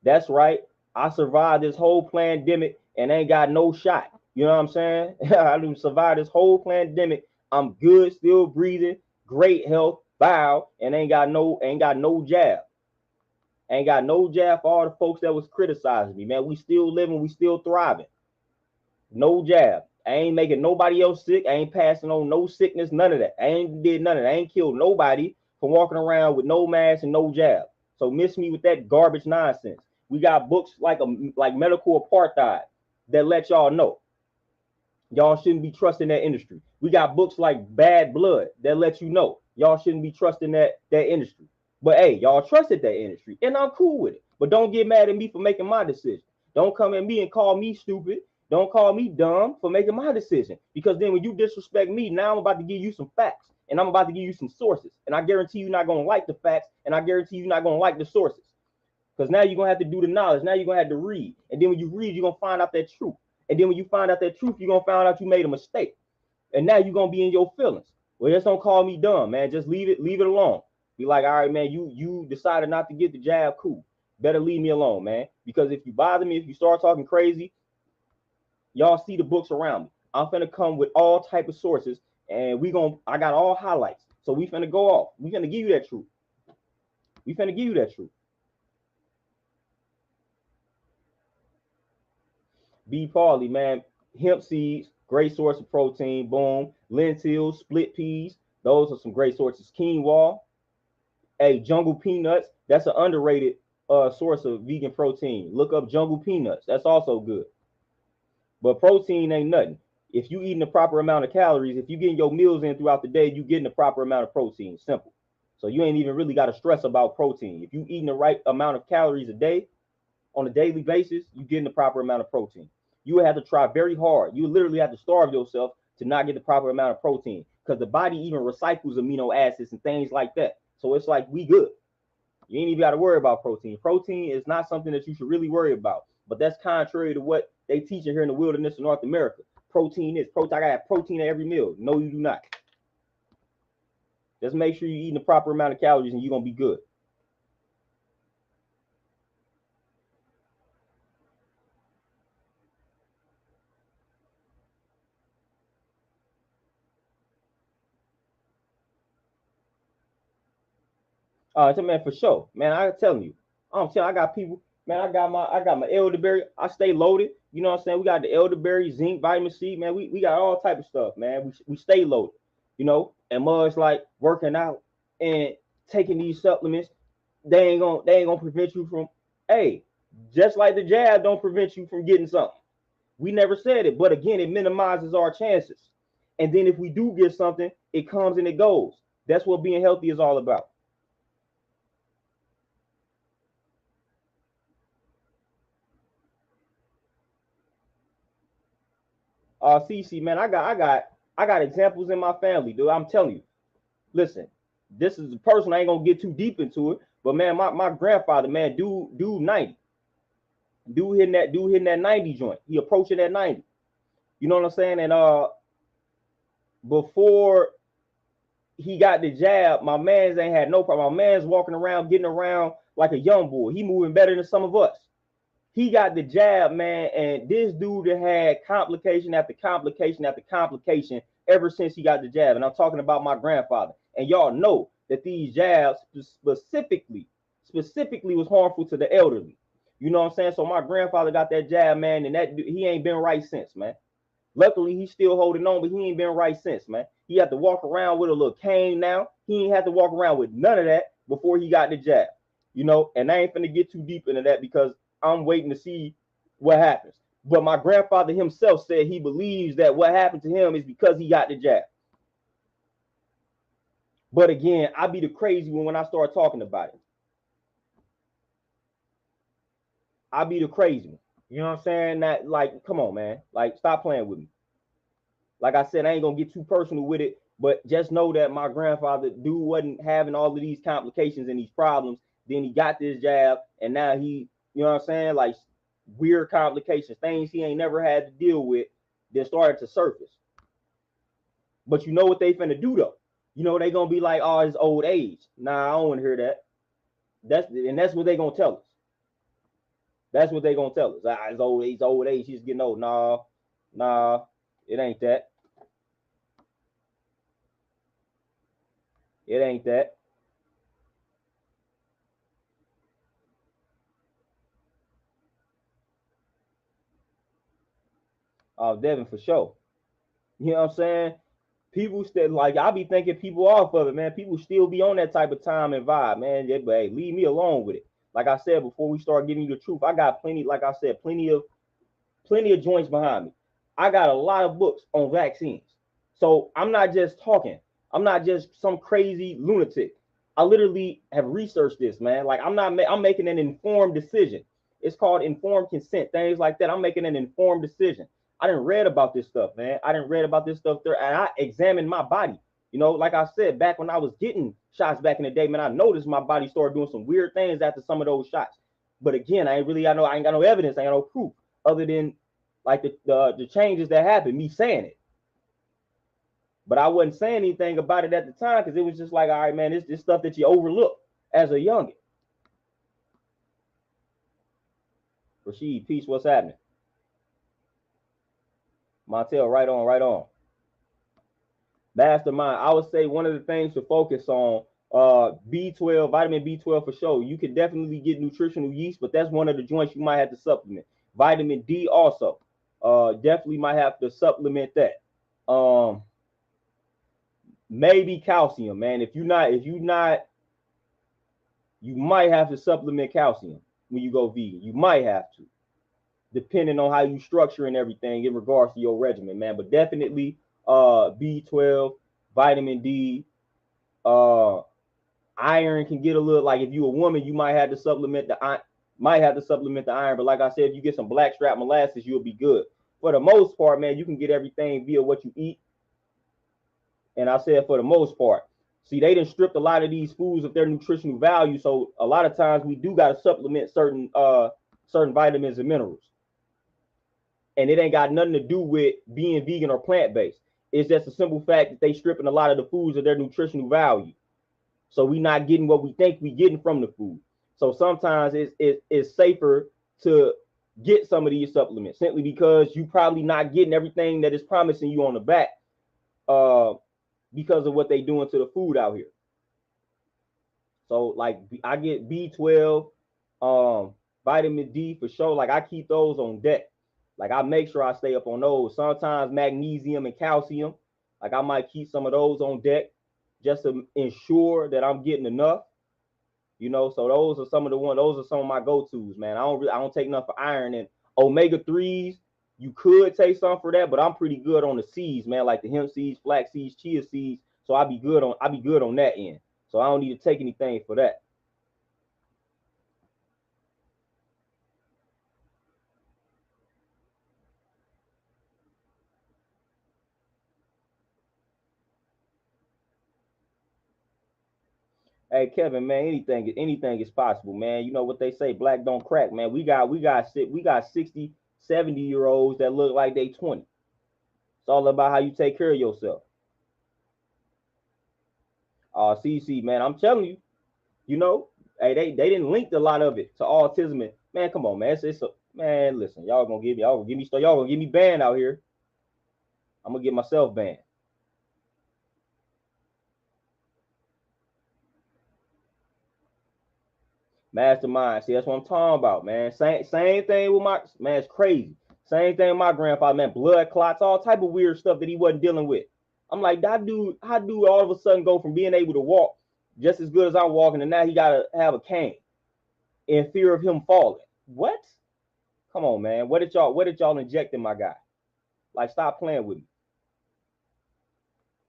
That's right. I survived this whole pandemic and ain't got no shot. You know what I'm saying? I didn't survive this whole pandemic. I'm good, still breathing, great health, bow, and ain't got no jab. Ain't got no jab for all the folks that was criticizing me, man. We still living, we still thriving. No jab. I ain't making nobody else sick. I ain't passing on no sickness, none of that. I ain't did none of that. I ain't killed nobody from walking around with no mask and no jab. So miss me with that garbage nonsense. We got books like medical apartheid that let y'all know y'all shouldn't be trusting that industry. We got books like Bad Blood that let you know y'all shouldn't be trusting that industry. But hey, y'all trusted that industry, and I'm cool with it. But don't get mad at me for making my decision. Don't come at me and call me stupid. Don't call me dumb for making my decision. Because then when you disrespect me, now I'm about to give you some facts. and I'm about to give you some sources. And I guarantee you're not going to like the facts, and I guarantee you're not going to like the sources. Because now you're going to have to do the knowledge. Now you're going to have to read. And then when you read, you're going to find out that truth. And then when you find out that truth, you're going to find out you made a mistake. And now you're going to be in your feelings. Well, just don't call me dumb, man. Just leave it alone. Be like, all right, man, you decided not to get the jab, cool. Better leave me alone, man. Because if you bother me, if you start talking crazy, y'all see the books around me. I'm finna come with all type of sources, and I got all highlights. So we finna go off. We finna give you that truth. We finna give you that truth. B. Pauly, man, hemp seeds, great source of protein. Boom. Lentils, split peas, those are some great sources. Quinoa, hey, jungle peanuts, that's an underrated source of vegan protein. Look up jungle peanuts. That's also good. But protein ain't nothing. If you eating the proper amount of calories, if you getting your meals in throughout the day, you getting the proper amount of protein. Simple. So you ain't even really got to stress about protein. If you eating the right amount of calories a day on a daily basis, you getting the proper amount of protein. You would have to try very hard. You literally have to starve yourself to not get the proper amount of protein, because the body even recycles amino acids and things like that. So it's like we good. You ain't even got to worry about protein. Protein is not something that you should really worry about. But that's contrary to what they teaching here in the wilderness of North America. Protein is protein. I gotta have protein at every meal. No, you do not. Just make sure you're eating the proper amount of calories and you're gonna be good. Man, for sure, man. I'm telling you, I got people, man. I got my elderberry. I stay loaded. You know what I'm saying? We got the elderberry, zinc, vitamin C, man. We got all type of stuff, man. We stay loaded, you know. And much like working out and taking these supplements, they ain't gonna prevent you from, hey, just like the jab don't prevent you from getting something. We never said it, but again, it minimizes our chances. And then if we do get something, it comes and it goes. That's what being healthy is all about. CC, man, I got examples in my family, dude. I'm telling you. Listen, this is a person, I ain't gonna get too deep into it, but man, my grandfather, man, dude 90. Dude hitting that 90 joint. He approaching that 90. You know what I'm saying? And before he got the jab, my man's ain't had no problem. My man's walking around, getting around like a young boy. He moving better than some of us. He got the jab, man, and this dude had complication after complication after complication ever since he got the jab. And I'm talking about my grandfather. And y'all know that these jabs specifically was harmful to the elderly. You know what I'm saying? So my grandfather got that jab, man, and that he ain't been right since, man. Luckily, he's still holding on, but he ain't been right since, man. He had to walk around with a little cane now. He ain't had to walk around with none of that before he got the jab. You know, and I ain't finna get too deep into that because I'm waiting to see what happens. But my grandfather himself said he believes that what happened to him is because he got the jab. But again, I be the crazy one when I start talking about it. I be the crazy one. You know what I'm saying? That, like, come on, man. Like, stop playing with me. Like I said, I ain't gonna get too personal with it, but just know that my grandfather, dude, wasn't having all of these complications and these problems. Then he got this jab, and now he, you know what I'm saying? Like, weird complications, things he ain't never had to deal with, then started to surface. But you know what they finna do though? You know they gonna be like, oh, it's old age. Nah, I don't want to hear that. That's what they gonna tell us. That's what they gonna tell us. Ah, it's old age, old age. He's getting old. Nah, it ain't that. It ain't that. Devin, for sure. You know what I'm saying? People still, like, I be thinking people off of it, man. People still be on that type of time and vibe, man. Yeah, but hey, leave me alone with it. Like I said before we start giving you the truth, I got plenty, like I said, plenty of joints behind me. I got a lot of books on vaccines. So I'm not just talking. I'm not just some crazy lunatic. I literally have researched this, man. Like I'm making an informed decision. It's called informed consent, things like that. I'm making an informed decision. I didn't read about this stuff, man. I didn't read about this stuff there, and I examined my body. You know, like I said, back when I was getting shots back in the day, man, I noticed my body started doing some weird things after some of those shots. But again, I ain't got no evidence, I ain't got no proof other than like the changes that happened, me saying it. But I wasn't saying anything about it at the time because it was just like, all right, man, this stuff that you overlook as a youngin. Rashid, peace, what's happening? Montel, right on, right on. Mastermind, I would say one of the things to focus on, B12, vitamin B12 for sure. You can definitely get nutritional yeast, but that's one of the joints you might have to supplement. Vitamin D also, definitely might have to supplement that. Maybe calcium, man. If you're not, you might have to supplement calcium when you go vegan. You might have to, depending on how you structure and everything in regards to your regimen, man. But definitely B12, vitamin D, iron can get a little, like if you're a woman, you might have to supplement the iron. But like I said, if you get some blackstrap molasses, you'll be good. For the most part, man, you can get everything via what you eat. And I said for the most part. See, they done stripped a lot of these foods of their nutritional value. So a lot of times we do got to supplement certain vitamins and minerals. And it ain't got nothing to do with being vegan or plant-based. It's just a simple fact that they stripping a lot of the foods of their nutritional value. So we not getting what we think we getting from the food. So sometimes it's safer to get some of these supplements simply because you probably not getting everything that is promising you on the back because of what they doing to the food out here. So like I get B12, vitamin D for sure. Like I keep those on deck. Like I make sure I stay up on those. Sometimes magnesium and calcium. Like I might keep some of those on deck just to ensure that I'm getting enough. You know, so those are some of my go-tos, man. I don't take nothing for iron and omega-3s. You could take some for that, but I'm pretty good on the seeds, man, like the hemp seeds, flax seeds, chia seeds. So I'll be good on that end. So I don't need to take anything for that. Hey Kevin, man, anything is possible, man. You know what they say, black don't crack, man. We got 60, 70-year-olds that look like they 20. It's all about how you take care of yourself. CC, man, I'm telling you, you know, hey, they didn't link a lot of it to autism. And man, come on, man. Man, listen, y'all gonna give me banned out here. I'm gonna get myself banned. Mastermind. See, that's what I'm talking about, man. Same thing with my man. It's crazy. Same thing with my grandfather, man. Blood clots, all type of weird stuff that he wasn't dealing with. I'm like, how do all of a sudden go from being able to walk just as good as I'm walking, and now he gotta have a cane in fear of him falling? What? Come on, man. What did y'all inject in my guy? Like, stop playing with me.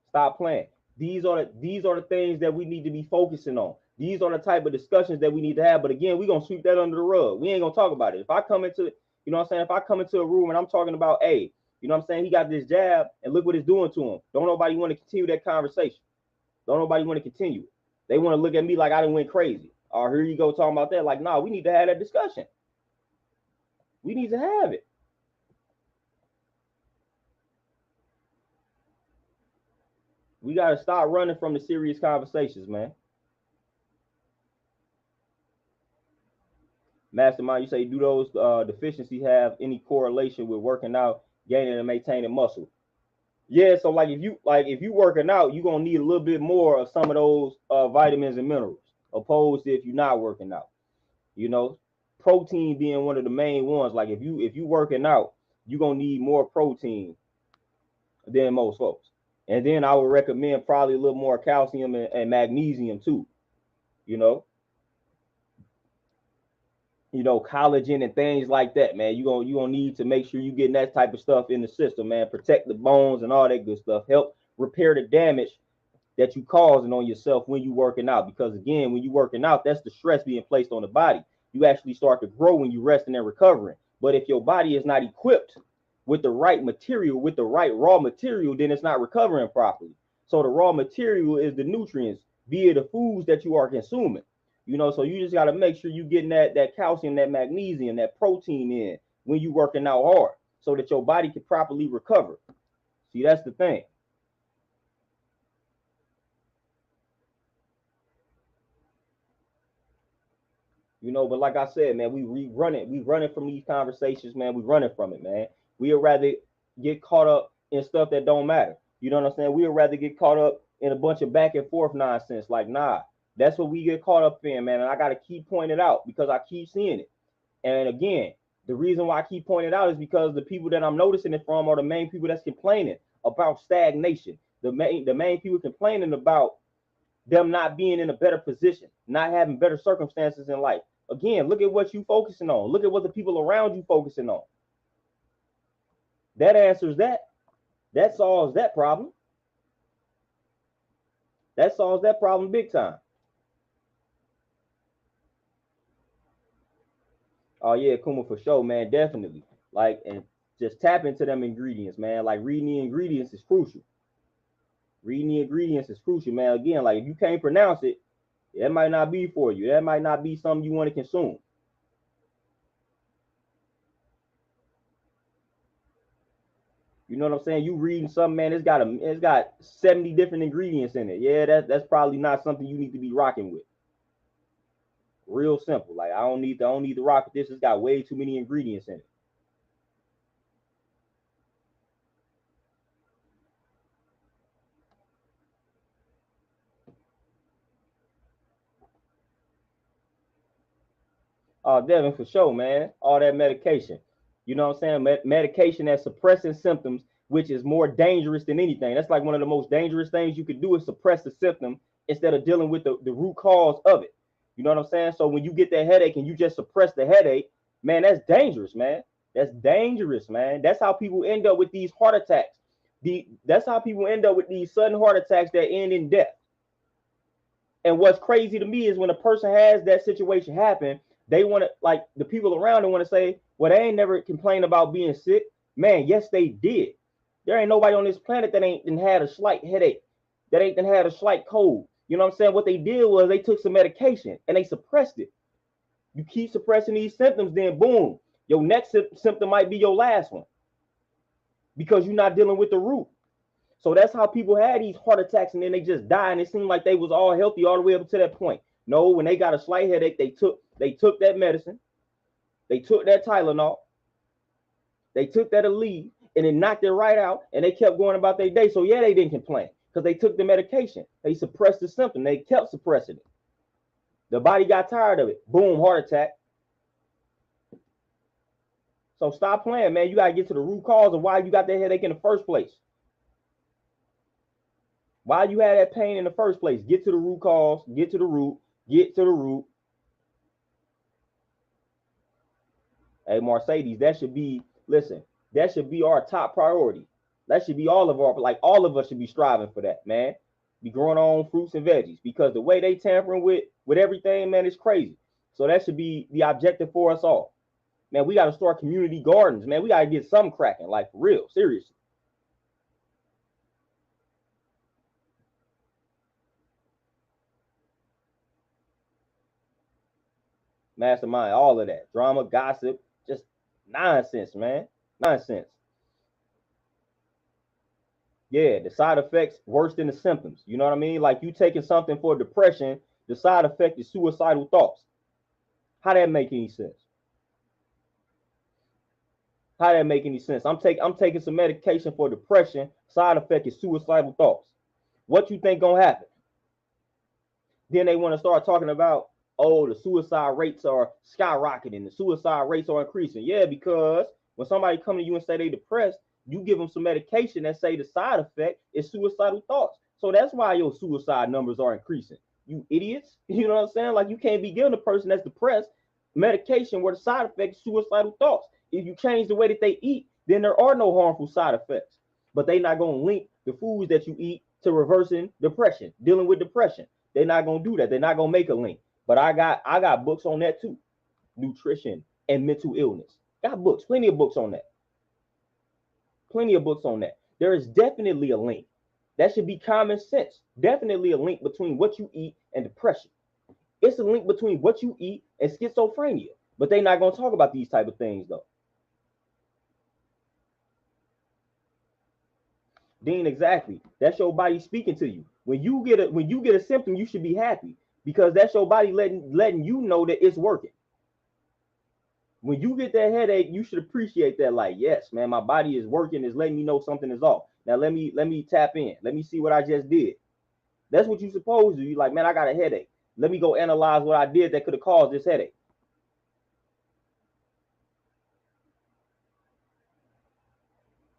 Stop playing. These are the things that we need to be focusing on. These are the type of discussions that we need to have. But again, we're gonna sweep that under the rug. We ain't gonna talk about it. If I come into, you know what I'm saying, if I come into a room and I'm talking about, hey, you know what I'm saying, he got this jab and look what it's doing to him. Don't nobody want to continue that conversation. Don't nobody want to continue it. They want to look at me like I done went crazy. Or here you go talking about that. Like, nah, we need to have that discussion. We need to have it. We got to start running from the serious conversations, man. Mastermind, you say, do those deficiencies have any correlation with working out, gaining and maintaining muscle? Yeah, so like if you working out, you're gonna need a little bit more of some of those vitamins and minerals, opposed to if you're not working out. You know, protein being one of the main ones. Like if you working out, you're gonna need more protein than most folks. And then I would recommend probably a little more calcium and magnesium too. You know, collagen and things like that, man. You're gonna need to make sure you getting that type of stuff in the system, man. Protect the bones and all that good stuff. Help repair the damage that you causing on yourself when you working out. Because again, when you working out, that's the stress being placed on the body. You actually start to grow when you resting and recovering. But if your body is not equipped with the right material, with the right raw material, then it's not recovering properly. So the raw material is the nutrients via the foods that you are consuming. So you just got to make sure you getting that calcium, that magnesium, that protein in when you working out hard, so that your body can properly recover. See, that's the thing. But like I said, man, we running from these conversations, man. We running from it, man. We'd rather get caught up in stuff that don't matter. You know what I'm saying? We'd rather get caught up in a bunch of back and forth nonsense. Like, nah, that's what we get caught up in, man. And I gotta keep pointing it out because I keep seeing it. And again, the reason why I keep pointing it out is because the people that I'm noticing it from are the main people that's complaining about stagnation. The main people complaining about them not being in a better position, not having better circumstances in life. Again, look at what you focusing on. Look at what the people around you focusing on. That answers that. That solves that problem. That solves that problem big time. Oh yeah, Kuma, for sure, man. Definitely. Like, and just tap into them ingredients, man. Like, reading the ingredients is crucial. Reading the ingredients is crucial, man. Again, like, if you can't pronounce it, that might not be for you. That might not be something you want to consume. You know what I'm saying? You reading something, man, it's got 70 different ingredients in it. Yeah, that's probably not something you need to be rocking with. Real simple. Like, I don't need to rock with this. It's got way too many ingredients in it. Oh, Devin, for sure, man. All that medication. You know what I'm saying? Medication that's suppressing symptoms, which is more dangerous than anything. That's like one of the most dangerous things you could do is suppress the symptom instead of dealing with the root cause of it. You know what I'm saying? So when you get that headache and you just suppress the headache, man, that's dangerous, man. That's dangerous, man. That's how people end up with these heart attacks. That's how people end up with these sudden heart attacks that end in death. And what's crazy to me is when a person has that situation happen, they want to, like, the people around them want to say, well, they ain't never complained about being sick. Man, yes, they did. There ain't nobody on this planet that ain't had a slight headache, that ain't had a slight cold. You know what I'm saying? What they did was they took some medication and they suppressed it. You keep suppressing these symptoms, then boom, your next symptom might be your last one because you're not dealing with the root. So that's how people had these heart attacks and then they just die and it seemed like they was all healthy all the way up to that point. No, when they got a slight headache, they took that medicine, they took that Tylenol, they took that Aleve, and it knocked it right out, and they kept going about their day. So yeah, they didn't complain because they took the medication. They suppressed the symptom. They kept suppressing it. The body got tired of it. Boom, heart attack. So stop playing, man. You gotta get to the root cause of why you got that headache in the first place. Why you had that pain in the first place? Get to the root cause. Get to the root. Get to the root. Hey, Mercedes, that should be, listen, that should be our top priority. That should be all of us should be striving for that, man. Be growing our own fruits and veggies because the way they tampering with everything, man, is crazy. So that should be the objective for us all. Man, we got to start community gardens, man. We got to get something cracking, like for real, seriously. Mastermind, all of that. Drama, gossip, just nonsense, man. Nonsense. Yeah, the side effects worse than the symptoms. You know what I mean? Like you taking something for depression, the side effect is suicidal thoughts. How that make any sense? How that make any sense? I'm taking some medication for depression. Side effect is suicidal thoughts. What you think gonna happen? Then they want to start talking about, oh, the suicide rates are skyrocketing, the suicide rates are increasing. Yeah, because when somebody come to you and say they depressed, you give them some medication that say the side effect is suicidal thoughts. So that's why your suicide numbers are increasing. You idiots. You know what I'm saying? Like you can't be giving a person that's depressed medication where the side effect is suicidal thoughts. If you change the way that they eat, then there are no harmful side effects. But they not gonna link the foods that you eat to reversing depression, dealing with depression. They're not gonna do that. They're not gonna make a link. But I got books on that too. Nutrition and mental illness. Got books, plenty of books on that. Plenty of books on that. There is definitely a link. That should be common sense. Definitely a link between what you eat and depression. It's a link between what you eat and schizophrenia. But they're not going to talk about these type of things though. Dean, exactly. That's your body speaking to you. When you get a symptom, you should be happy because that's your body letting you know that it's working. When you get that headache, you should appreciate that. Like, yes, man, my body is working. It's letting me know something is off. Now let me tap in. Let me see what I just did. That's what you're supposed to do. You're like, man, I got a headache. Let me go analyze what I did that could have caused this headache.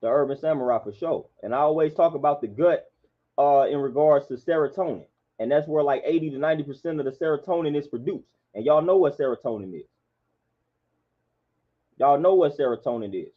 The Urban Samurai for sure. And I always talk about the gut in regards to serotonin. And that's where like 80 to 90% of the serotonin is produced. And y'all know what serotonin is. Y'all know what serotonin is.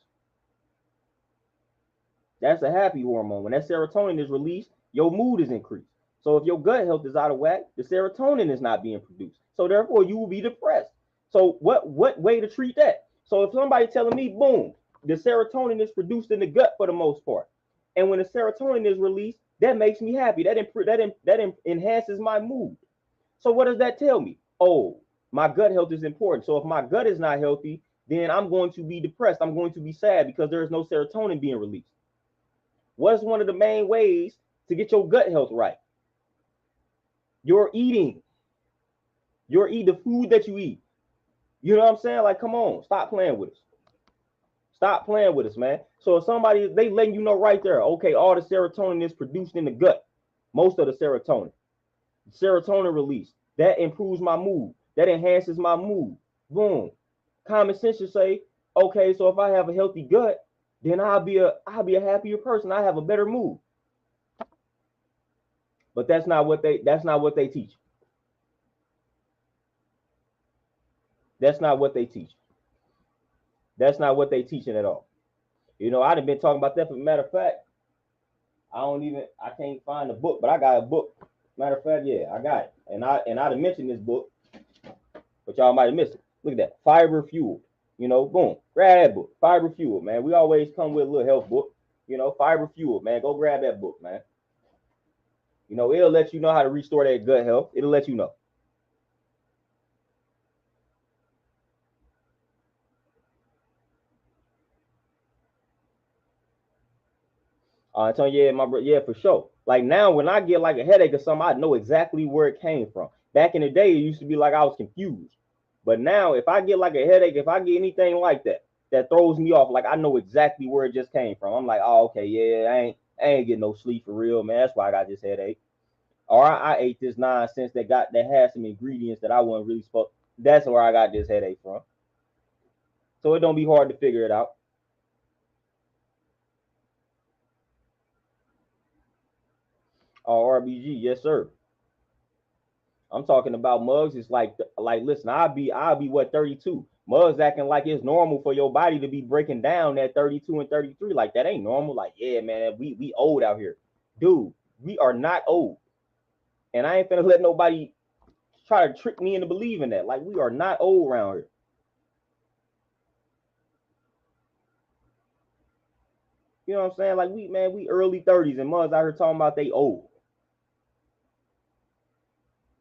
That's a happy hormone. When that serotonin is released, your mood is increased. So if your gut health is out of whack, the serotonin is not being produced. So therefore, you will be depressed. So what way to treat that? So if somebody telling me, boom, the serotonin is produced in the gut for the most part, and when the serotonin is released, that makes me happy. That enhances my mood. So what does that tell me? Oh, my gut health is important. So if my gut is not healthy, then I'm going to be depressed. I'm going to be sad because there is no serotonin being released. What's one of the main ways to get your gut health right? You're eating. You're eating the food that you eat. You know what I'm saying? Like, come on, stop playing with us. Stop playing with us, man. So if somebody, they letting you know right there, okay, all the serotonin is produced in the gut. Most of the serotonin release, that improves my mood. That enhances my mood. Boom. Common sense should say, okay, so if I have a healthy gut, then I'll be a happier person. I have a better mood. But that's not what they teach. That's not what they teach. That's not what they teaching at all. You know, I've been talking about that. For matter of fact, I can't find the book, but I got a book. Matter of fact, yeah, I got it. And I'd have mentioned this book, but y'all might have missed it. Look at that. Fiber Fuel. You know, boom. Grab that book. Fiber Fuel, man. We always come with a little health book. You know, Fiber Fuel, man. Go grab that book, man. You know, it'll let you know how to restore that gut health. It'll let you know. I tell you, yeah, my bro, yeah, for sure. Like now, when I get like a headache or something, I know exactly where it came from. Back in the day, it used to be like I was confused, but now if I get like a headache, if I get anything like that, that throws me off, like I know exactly where it just came from. I'm like, oh, okay, yeah, I ain't getting no sleep for real, man. That's why I got this headache. Or I ate this nonsense that had some ingredients that I wasn't really supposed. That's where I got this headache from. So it don't be hard to figure it out. Oh, RBG, yes sir. I'm talking about Mugs. It's like listen, I'll be what 32. Mugs acting like it's normal for your body to be breaking down at 32 and 33. Like that ain't normal. Like, yeah, man, we old out here. Dude, we are not old. And I ain't finna let nobody try to trick me into believing that. Like, we are not old around here. You know what I'm saying? Like we early 30s and Mugs out here talking about they old.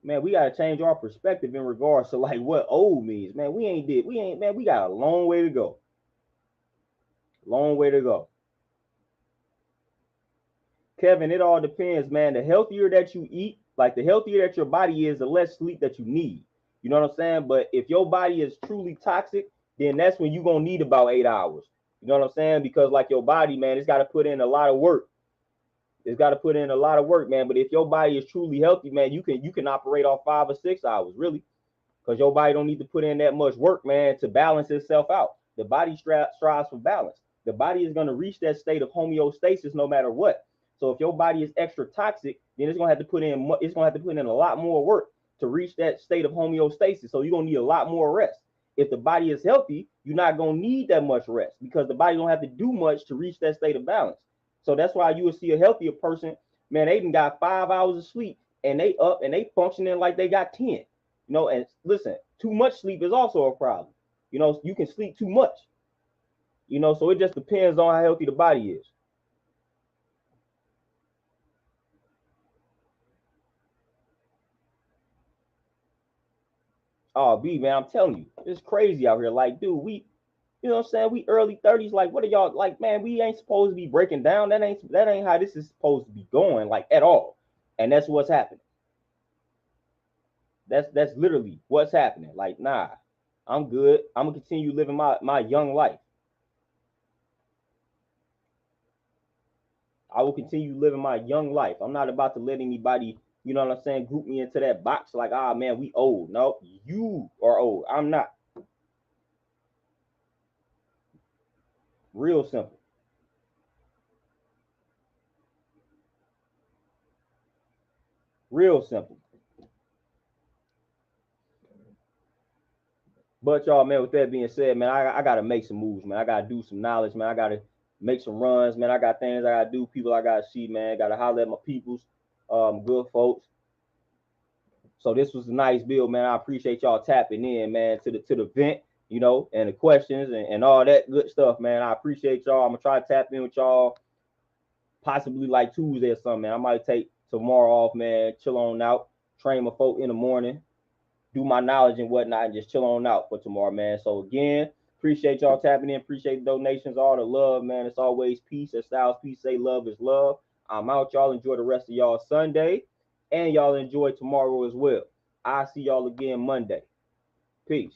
Man, we gotta change our perspective in regards to like what old means. Man, we got a long way to go. Long way to go. Kevin, it all depends, man. The healthier that you eat, like the healthier that your body is, the less sleep that you need. You know what I'm saying? But if your body is truly toxic, then that's when you're gonna need about 8 hours. You know what I'm saying? Because like your body, man, it's got to put in a lot of work. It's got to put in a lot of work, man. But if your body is truly healthy, man, you can operate off 5 or 6 hours, really, because your body don't need to put in that much work, man, to balance itself out. The body strives for balance. The body is going to reach that state of homeostasis no matter what. So if your body is extra toxic, then it's going to have to put in a lot more work to reach that state of homeostasis. So you're going to need a lot more rest. If the body is healthy, you're not going to need that much rest because the body don't have to do much to reach that state of balance. So that's why you will see a healthier person, man, they even got 5 hours of sleep and they up and they functioning like they got 10. And listen, too much sleep is also a problem. You can sleep too much. So it just depends on how healthy the body is. Oh, B, man, I'm telling you, it's crazy out here. Like, dude, you know what I'm saying? We early 30s. Like, what are y'all like, man? We ain't supposed to be breaking down. That ain't how this is supposed to be going, like at all. And that's what's happening. That's literally what's happening. Like, nah, I'm good. I'm gonna continue living my young life. I will continue living my young life. I'm not about to let anybody, you know what I'm saying, group me into that box like, ah, man, we old. No, you are old. I'm not. Real simple. Real simple. But y'all, man, with that being said, man, I gotta make some moves, man. I gotta do some knowledge, man. I gotta make some runs, man. I got things I gotta do, people I gotta see, man. Gotta holler at my peoples, good folks. So this was a nice build, man. I appreciate y'all tapping in, man, to the vent, you know, and the questions and all that good stuff, man. I appreciate y'all. I'm gonna try to tap in with y'all possibly like Tuesday or something, man. I might take tomorrow off, man. Chill on out, train my folk in the morning, do my knowledge and whatnot, and just chill on out for tomorrow, man. So again, appreciate y'all tapping in. Appreciate the donations, all the love, man. It's always peace. As Styles Peace say, love is love. I'm out. Y'all enjoy the rest of y'all Sunday, and y'all enjoy tomorrow as well. I'll see y'all again Monday. Peace.